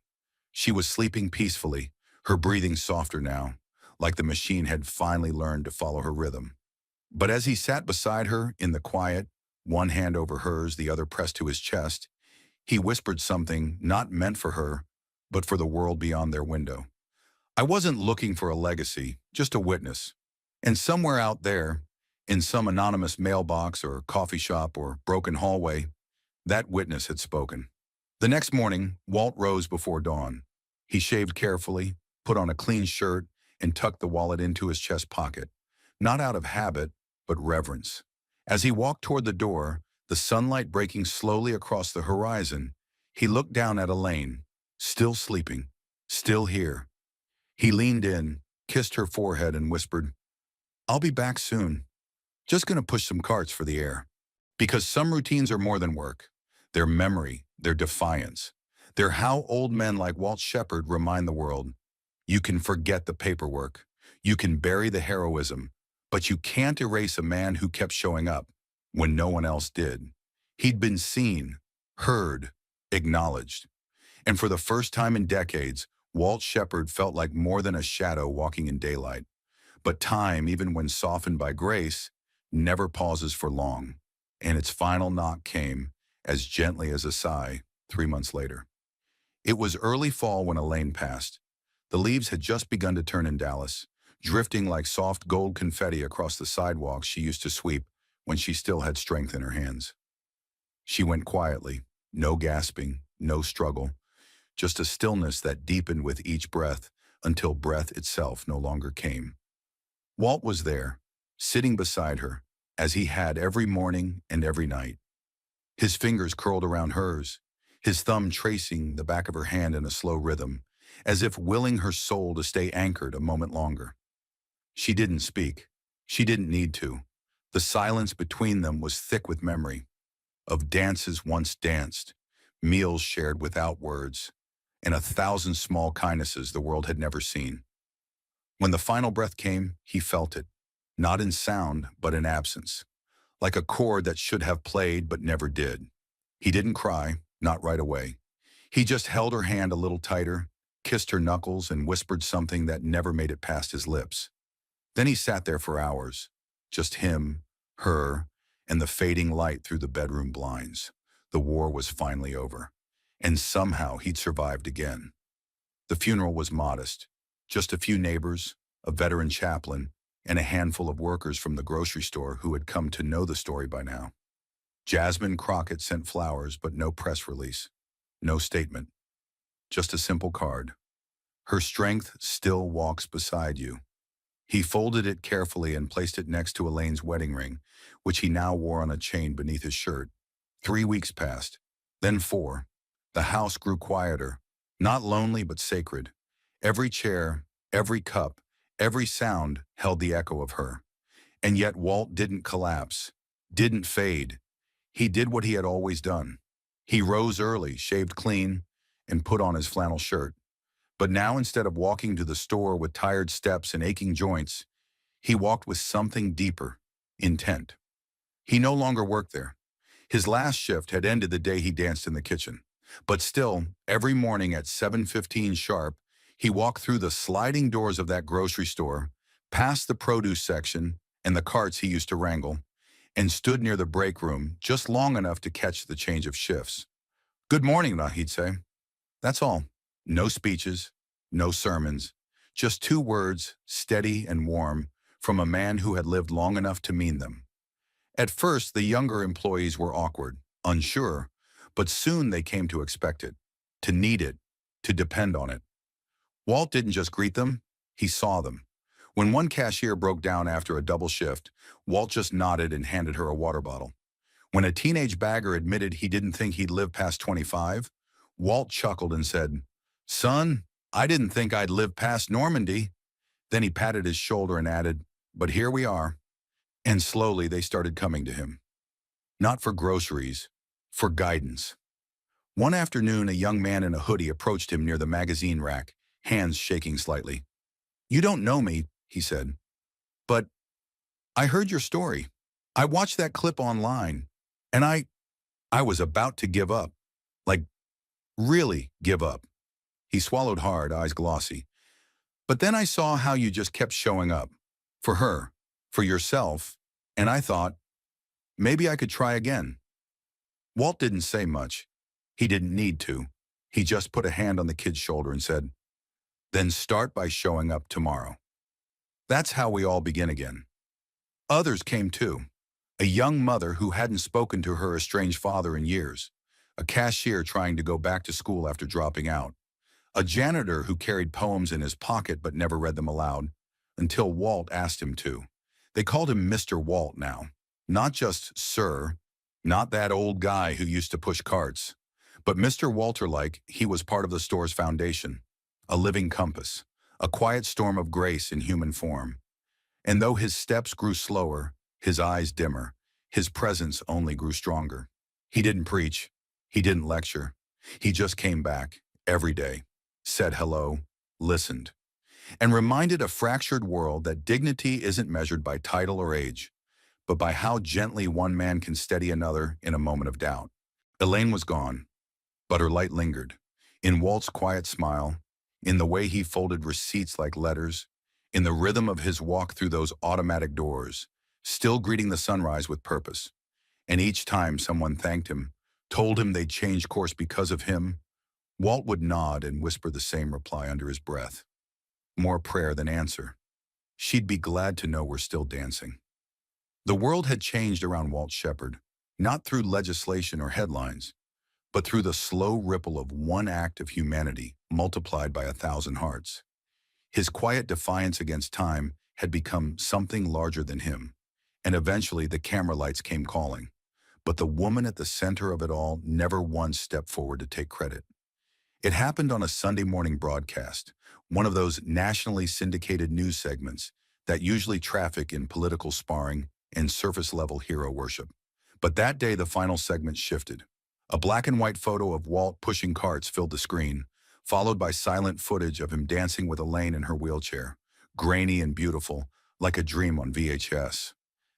S1: She was sleeping peacefully, her breathing softer now, like the machine had finally learned to follow her rhythm. But as he sat beside her in the quiet, one hand over hers, the other pressed to his chest, he whispered something not meant for her, but for the world beyond their window. I wasn't looking for a legacy, just a witness. And somewhere out there, in some anonymous mailbox or coffee shop or broken hallway, that witness had spoken. The next morning, Walt rose before dawn. He shaved carefully, put on a clean shirt, and tucked the wallet into his chest pocket, not out of habit, but reverence. As he walked toward the door, the sunlight breaking slowly across the horizon, he looked down at Elaine, still sleeping, still here. He leaned in, kissed her forehead, and whispered, "I'll be back soon. Just gonna push some carts for the air." Because some routines are more than work. They're memory, they're defiance. They're how old men like Walt Shepard remind the world, you can forget the paperwork, you can bury the heroism, but you can't erase a man who kept showing up when no one else did. He'd been seen, heard, acknowledged. And for the first time in decades, Walt Shepard felt like more than a shadow walking in daylight. But time, even when softened by grace, never pauses for long. And its final knock came, as gently as a sigh, 3 months later. It was early fall when Elaine passed. The leaves had just begun to turn in Dallas, drifting like soft gold confetti across the sidewalks she used to sweep when she still had strength in her hands. She went quietly, no gasping, no struggle, just a stillness that deepened with each breath until breath itself no longer came. Walt was there, sitting beside her, as he had every morning and every night. His fingers curled around hers, his thumb tracing the back of her hand in a slow rhythm, as if willing her soul to stay anchored a moment longer. She didn't speak. She didn't need to. The silence between them was thick with memory, of dances once danced, meals shared without words, and 1,000 small kindnesses the world had never seen. When the final breath came, he felt it, not in sound, but in absence, like a chord that should have played but never did. He didn't cry, not right away. He just held her hand a little tighter, kissed her knuckles, and whispered something that never made it past his lips. Then he sat there for hours, just him, her, and the fading light through the bedroom blinds. The war was finally over, and somehow he'd survived again. The funeral was modest, just a few neighbors, a veteran chaplain, and a handful of workers from the grocery store who had come to know the story by now. Jasmine Crockett sent flowers, but no press release, no statement, just a simple card. Her strength still walks beside you. He folded it carefully and placed it next to Elaine's wedding ring, which he now wore on a chain beneath his shirt. 3 weeks passed, then 4. The house grew quieter, not lonely but sacred. Every chair, every cup, every sound held the echo of her. And yet Walt didn't collapse, didn't fade. He did what he had always done. He rose early, shaved clean, and put on his flannel shirt. But now, instead of walking to the store with tired steps and aching joints, he walked with something deeper, intent. He no longer worked there. His last shift had ended the day he danced in the kitchen. But still, every morning at 7:15 sharp, he walked through the sliding doors of that grocery store, past the produce section and the carts he used to wrangle, and stood near the break room just long enough to catch the change of shifts. "Good morning," he'd say. That's all. No speeches, no sermons, just two words, steady and warm, from a man who had lived long enough to mean them. At first, the younger employees were awkward, unsure, but soon they came to expect it, to need it, to depend on it. Walt didn't just greet them, he saw them. When one cashier broke down after a double shift, Walt just nodded and handed her a water bottle. When a teenage bagger admitted he didn't think he'd live past 25, Walt chuckled and said, "Son, I didn't think I'd live past Normandy." Then he patted his shoulder and added, "But here we are." And slowly they started coming to him. Not for groceries, for guidance. One afternoon, a young man in a hoodie approached him near the magazine rack, hands shaking slightly. "You don't know me," he said, "but I heard your story. I watched that clip online, and I was about to give up. Like, really give up." He swallowed hard, eyes glossy. "But then I saw how you just kept showing up. For her, for yourself, and I thought, maybe I could try again." Walt didn't say much. He didn't need to. He just put a hand on the kid's shoulder and said, "Then start by showing up tomorrow." That's how we all begin again. Others came too. A young mother who hadn't spoken to her estranged father in years. A cashier trying to go back to school after dropping out. A janitor who carried poems in his pocket but never read them aloud, until Walt asked him to. They called him Mr. Walt now. Not just Sir, not that old guy who used to push carts, but Mr. Walter, like he was part of the store's foundation, a living compass, a quiet storm of grace in human form. And though his steps grew slower, his eyes dimmer, his presence only grew stronger. He didn't preach, he didn't lecture, he just came back, every day, said hello, listened, and reminded a fractured world that dignity isn't measured by title or age, but by how gently one man can steady another in a moment of doubt. Elaine was gone, but her light lingered, in Walt's quiet smile, in the way he folded receipts like letters, in the rhythm of his walk through those automatic doors, still greeting the sunrise with purpose. And each time someone thanked him, told him they'd change course because of him, Walt would nod and whisper the same reply under his breath. More prayer than answer. She'd be glad to know we're still dancing. The world had changed around Walt Shepard, not through legislation or headlines, but through the slow ripple of one act of humanity multiplied by 1,000 hearts. His quiet defiance against time had become something larger than him, and eventually the camera lights came calling. But the woman at the center of it all never once stepped forward to take credit. It happened on a Sunday morning broadcast, one of those nationally syndicated news segments that usually traffic in political sparring and surface-level hero worship. But that day the final segment shifted. A black and white photo of Walt pushing carts filled the screen, followed by silent footage of him dancing with Elaine in her wheelchair, grainy and beautiful, like a dream on VHS.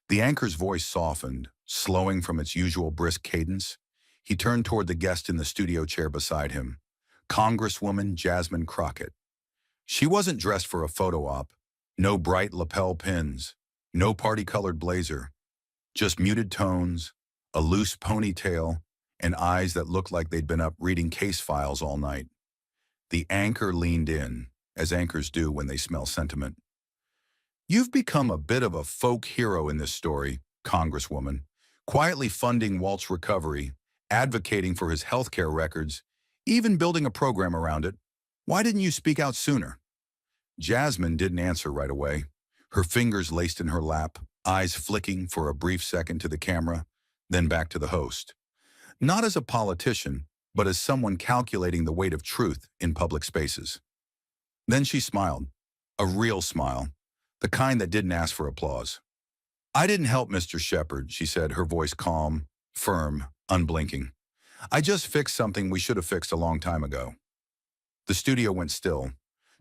S1: The anchor's voice softened, slowing from its usual brisk cadence. He turned toward the guest in the studio chair beside him, Congresswoman Jasmine Crockett. She wasn't dressed for a photo op, no bright lapel pins, no party-colored blazer, just muted tones, a loose ponytail, and eyes that looked like they'd been up reading case files all night. The anchor leaned in, as anchors do when they smell sentiment. "You've become a bit of a folk hero in this story, Congresswoman, quietly funding Walt's recovery, advocating for his healthcare records, even building a program around it. Why didn't you speak out sooner?" Jasmine didn't answer right away, her fingers laced in her lap, eyes flicking for a brief second to the camera, then back to the host. Not as a politician, but as someone calculating the weight of truth in public spaces. Then she smiled, a real smile, the kind that didn't ask for applause. "I didn't help Mr. Shepard," she said, her voice calm, firm, unblinking. "I just fixed something we should have fixed a long time ago." The studio went still,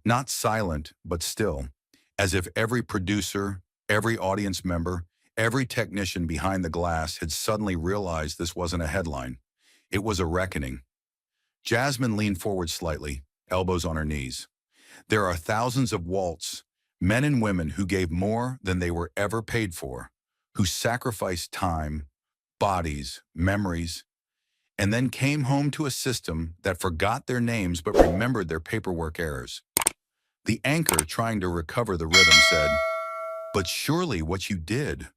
S1: not silent, but still, as if every producer, every audience member, every technician behind the glass had suddenly realized this wasn't a headline. It was a reckoning. Jasmine leaned forward slightly, elbows on her knees. "There are thousands of Walts, men and women who gave more than they were ever paid for, who sacrificed time, bodies, memories, and then came home to a system that forgot their names but remembered their paperwork errors. The anchor, trying to recover the rhythm, said, "But surely what you did—"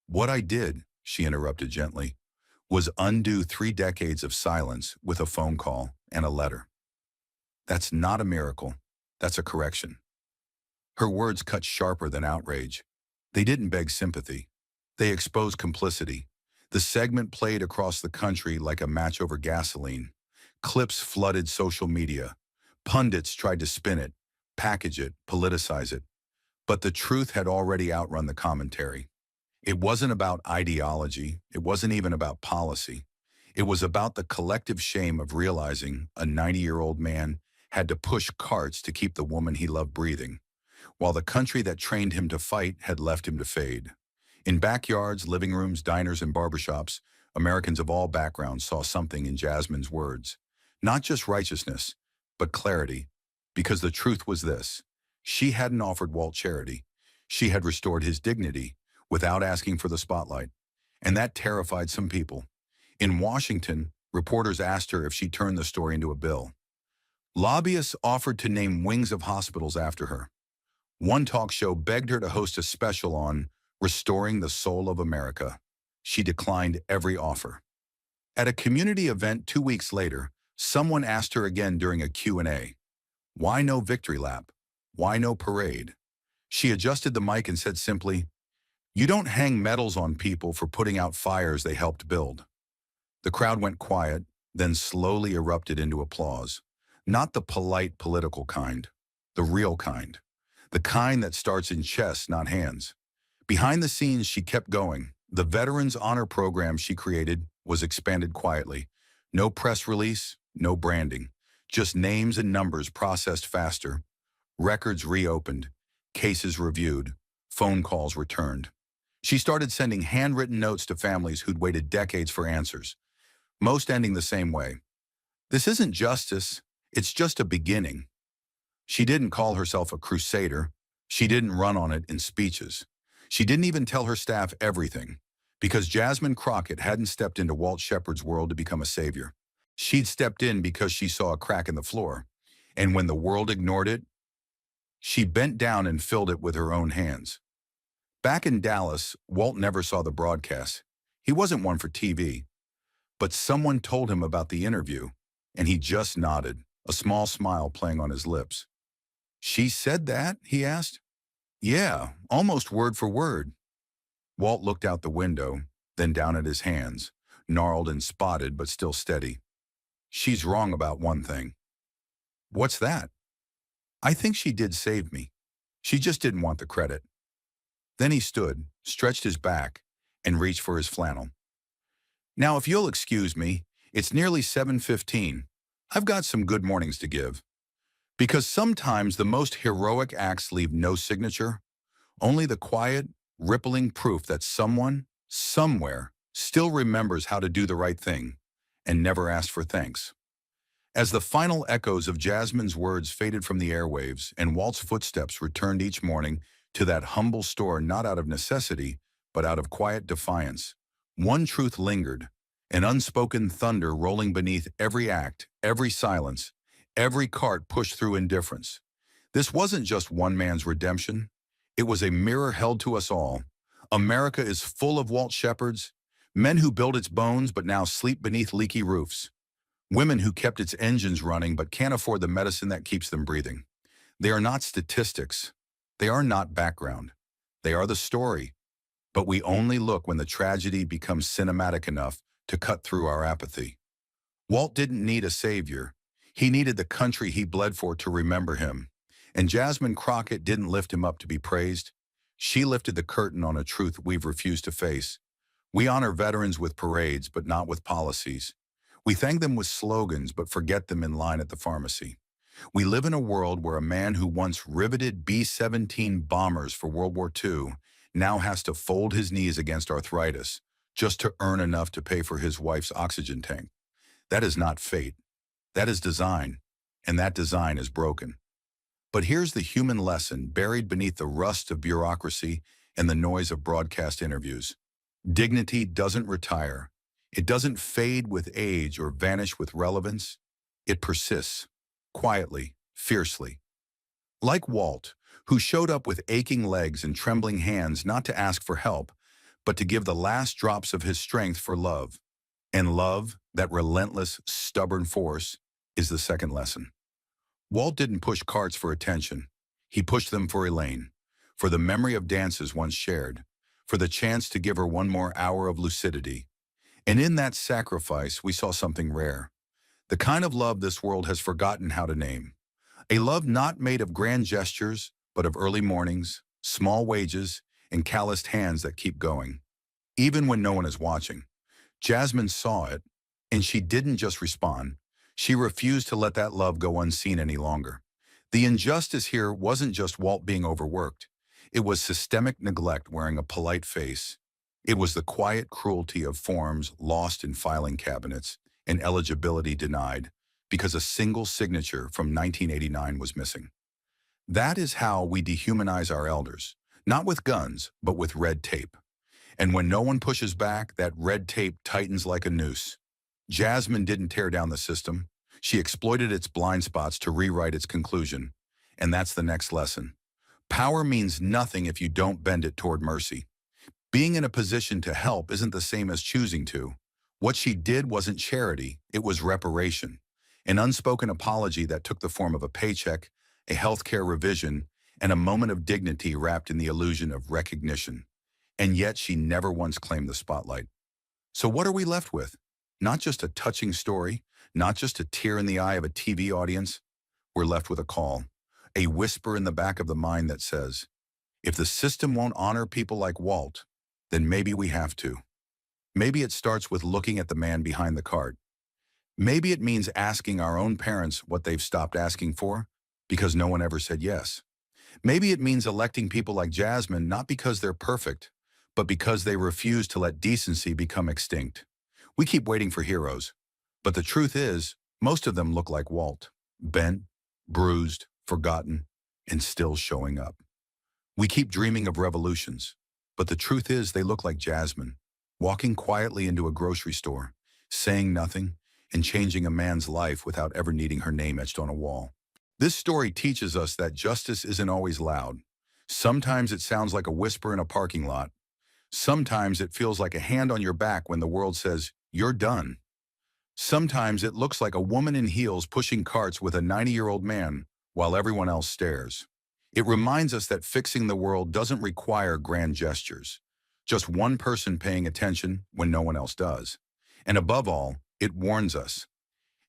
S1: "What I did," she interrupted gently, "was undo 3 decades of silence with a phone call and a letter. That's not a miracle. That's a correction." Her words cut sharper than outrage. They didn't beg sympathy. They exposed complicity. The segment played across the country like a match over gasoline. Clips flooded social media. Pundits tried to spin it, package it, politicize it. But the truth had already outrun the commentary. It wasn't about ideology. It wasn't even about policy. It was about the collective shame of realizing a 90-year-old man had to push carts to keep the woman he loved breathing, while the country that trained him to fight had left him to fade. In backyards, living rooms, diners, and barbershops, Americans of all backgrounds saw something in Jasmine's words. Not just righteousness, but clarity. Because the truth was this: she hadn't offered Walt charity. She had restored his dignity without asking for the spotlight. And that terrified some people. In Washington, reporters asked her if she turned the story into a bill. Lobbyists offered to name wings of hospitals after her. One talk show begged her to host a special on restoring the soul of America. She declined every offer. At a community event 2 weeks later, someone asked her again during a Q&A, "Why no victory lap? Why no parade?" She adjusted the mic and said simply, "You don't hang medals on people for putting out fires they helped build." The crowd went quiet, then slowly erupted into applause. Not the polite political kind, the real kind. The kind that starts in chests, not hands. Behind the scenes, she kept going. The Veterans Honor Program she created was expanded quietly. No press release, no branding. Just names and numbers processed faster. Records reopened. Cases reviewed. Phone calls returned. She started sending handwritten notes to families who'd waited decades for answers, most ending the same way. "This isn't justice. It's just a beginning." She didn't call herself a crusader. She didn't run on it in speeches. She didn't even tell her staff everything, because Jasmine Crockett hadn't stepped into Walt Shepard's world to become a savior. She'd stepped in because she saw a crack in the floor, and when the world ignored it, she bent down and filled it with her own hands. Back in Dallas, Walt never saw the broadcast. He wasn't one for TV, but someone told him about the interview, and he just nodded, a small smile playing on his lips. "She said that?" he asked. "Yeah, almost word for word." Walt looked out the window, then down at his hands, gnarled and spotted but still steady. "She's wrong about one thing." "What's that?" "I think she did save me. She just didn't want the credit." Then he stood, stretched his back, and reached for his flannel. "Now, if you'll excuse me, it's nearly 7:15. I've got some good mornings to give." Because sometimes the most heroic acts leave no signature, only the quiet, rippling proof that someone, somewhere, still remembers how to do the right thing and never asked for thanks. As the final echoes of Jasmine's words faded from the airwaves and Walt's footsteps returned each morning to that humble store not out of necessity, but out of quiet defiance, one truth lingered, an unspoken thunder rolling beneath every act, every silence, every cart pushed through indifference. This wasn't just one man's redemption. It was a mirror held to us all. America is full of Walt Shepards, men who built its bones but now sleep beneath leaky roofs, women who kept its engines running but can't afford the medicine that keeps them breathing. They are not statistics. They are not background. They are the story. But we only look when the tragedy becomes cinematic enough to cut through our apathy. Walt didn't need a savior. He needed the country he bled for to remember him. And Jasmine Crockett didn't lift him up to be praised. She lifted the curtain on a truth we've refused to face. We honor veterans with parades, but not with policies. We thank them with slogans, but forget them in line at the pharmacy. We live in a world where a man who once riveted B-17 bombers for World War II now has to fold his knees against arthritis just to earn enough to pay for his wife's oxygen tank. That is not fate. That is design, and that design is broken. But here's the human lesson buried beneath the rust of bureaucracy and the noise of broadcast interviews. Dignity doesn't retire. It doesn't fade with age or vanish with relevance. It persists, quietly, fiercely. Like Walt, who showed up with aching legs and trembling hands not to ask for help, but to give the last drops of his strength for love. And love, that relentless, stubborn force, is the second lesson. Walt didn't push carts for attention. He pushed them for Elaine, for the memory of dances once shared, for the chance to give her one more hour of lucidity. And in that sacrifice, we saw something rare. The kind of love this world has forgotten how to name. A love not made of grand gestures, but of early mornings, small wages, and calloused hands that keep going. Even when no one is watching. Jasmine saw it, and she didn't just respond. She refused to let that love go unseen any longer. The injustice here wasn't just Walt being overworked. It was systemic neglect wearing a polite face. It was the quiet cruelty of forms lost in filing cabinets and eligibility denied because a single signature from 1989 was missing. That is how we dehumanize our elders, not with guns, but with red tape. And when no one pushes back, that red tape tightens like a noose. Jasmine didn't tear down the system. She exploited its blind spots to rewrite its conclusion. And that's the next lesson. Power means nothing if you don't bend it toward mercy. Being in a position to help isn't the same as choosing to. What she did wasn't charity, it was reparation. An unspoken apology that took the form of a paycheck, a healthcare revision, and a moment of dignity wrapped in the illusion of recognition. And yet she never once claimed the spotlight. So what are we left with? Not just a touching story, not just a tear in the eye of a TV audience. We're left with a call, a whisper in the back of the mind that says, if the system won't honor people like Walt, then maybe we have to. Maybe it starts with looking at the man behind the cart. Maybe it means asking our own parents what they've stopped asking for because no one ever said yes. Maybe it means electing people like Jasmine not because they're perfect, but because they refuse to let decency become extinct. We keep waiting for heroes, but the truth is, most of them look like Walt, bent, bruised, forgotten, and still showing up. We keep dreaming of revolutions, but the truth is they look like Jasmine, walking quietly into a grocery store, saying nothing, and changing a man's life without ever needing her name etched on a wall. This story teaches us that justice isn't always loud. Sometimes it sounds like a whisper in a parking lot. Sometimes it feels like a hand on your back when the world says, you're done. Sometimes it looks like a woman in heels pushing carts with a 90-year-old man while everyone else stares. It reminds us that fixing the world doesn't require grand gestures, just one person paying attention when no one else does. And above all, it warns us.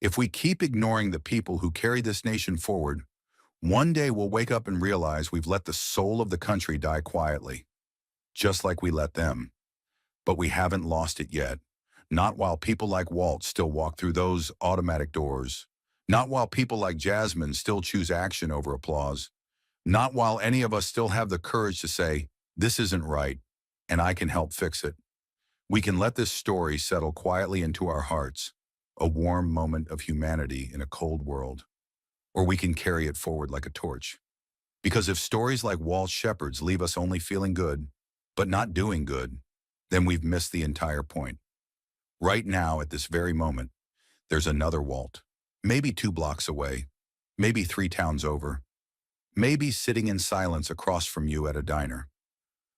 S1: If we keep ignoring the people who carry this nation forward, one day we'll wake up and realize we've let the soul of the country die quietly, just like we let them. But we haven't lost it yet. Not while people like Walt still walk through those automatic doors. Not while people like Jasmine still choose action over applause. Not while any of us still have the courage to say, this isn't right, and I can help fix it. We can let this story settle quietly into our hearts, a warm moment of humanity in a cold world. Or we can carry it forward like a torch. Because if stories like Walt Shepard's leave us only feeling good, but not doing good, then we've missed the entire point. Right now, at this very moment, there's another Walt, maybe 2 blocks away, maybe 3 towns over, maybe sitting in silence across from you at a diner,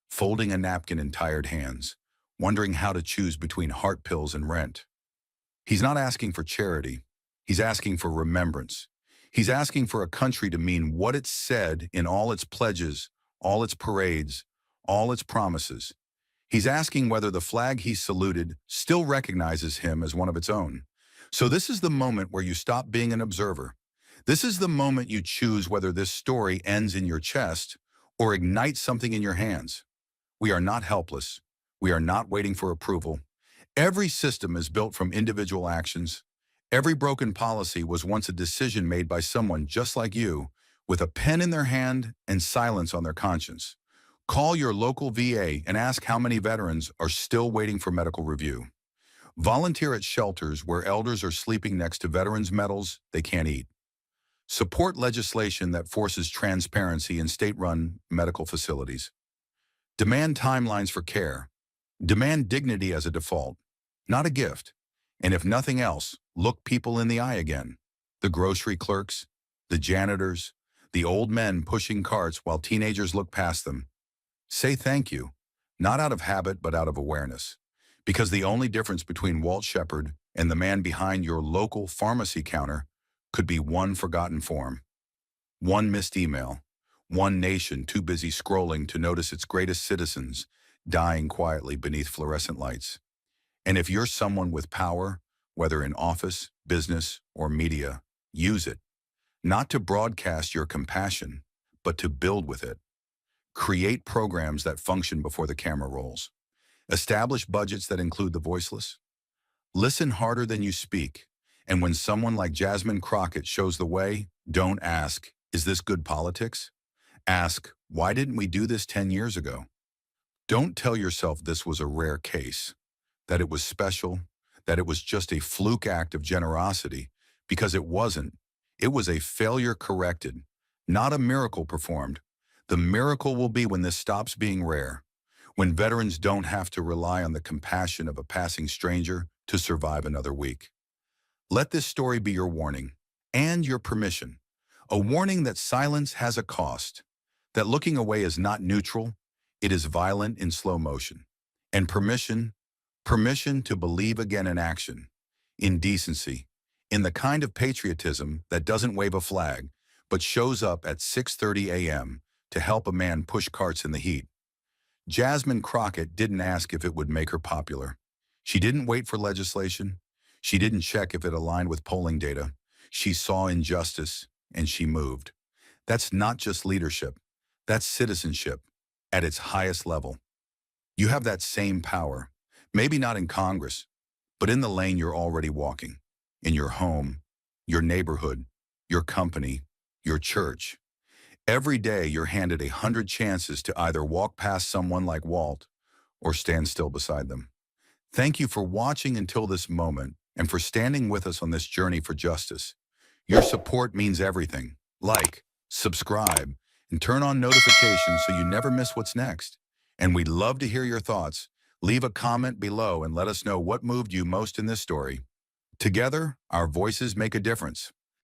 S1: folding a napkin in tired hands, wondering how to choose between heart pills and rent. He's not asking for charity. He's asking for remembrance. He's asking for a country to mean what it said in all its pledges, all its parades, all its promises. He's asking whether the flag he saluted still recognizes him as one of its own. So this is the moment where you stop being an observer. This is the moment you choose whether this story ends in your chest or ignites something in your hands. We are not helpless. We are not waiting for approval. Every system is built from individual actions. Every broken policy was once a decision made by someone just like you, with a pen in their hand and silence on their conscience. Call your local VA and ask how many veterans are still waiting for medical review. Volunteer at shelters where elders are sleeping next to veterans' medals they can't eat. Support legislation that forces transparency in state-run medical facilities. Demand timelines for care. Demand dignity as a default, not a gift. And if nothing else, look people in the eye again. The grocery clerks, the janitors, the old men pushing carts while teenagers look past them. Say thank you, not out of habit but out of awareness. Because the only difference between Walt Shepard and the man behind your local pharmacy counter could be one forgotten form, one missed email, one nation too busy scrolling to notice its greatest citizens dying quietly beneath fluorescent lights. And if you're someone with power, whether in office, business, or media, use it, not to broadcast your compassion, but to build with it. Create programs that function before the camera rolls. Establish budgets that include the voiceless. Listen harder than you speak. And when someone like Jasmine Crockett shows the way, don't ask, is this good politics? Ask, why didn't we do this 10 years ago? Don't tell yourself this was a rare case, that it was special, that it was just a fluke act of generosity, because it wasn't. It was a failure corrected, not a miracle performed. The miracle will be when this stops being rare, when veterans don't have to rely on the compassion of a passing stranger to survive another week. Let this story be your warning and your permission, a warning that silence has a cost, that looking away is not neutral, it is violent in slow motion, and permission to believe again in action, in decency, in the kind of patriotism that doesn't wave a flag, but shows up at 6:30 a.m. to help a man push carts in the heat. Jasmine Crockett didn't ask if it would make her popular. She didn't wait for legislation. She didn't check if it aligned with polling data. She saw injustice, and she moved. That's not just leadership. That's citizenship at its highest level. You have that same power, maybe not in Congress, but in the lane you're already walking, in your home, your neighborhood, your company, your church. Every day you're handed 100 chances to either walk past someone like Walt or stand still beside them. Thank you for watching until this moment and for standing with us on this journey for justice. Your support means everything. Like, subscribe, and turn on notifications so you never miss what's next. And we'd love to hear your thoughts. Leave a comment below and let us know what moved you most in this story. Together, our voices make a difference.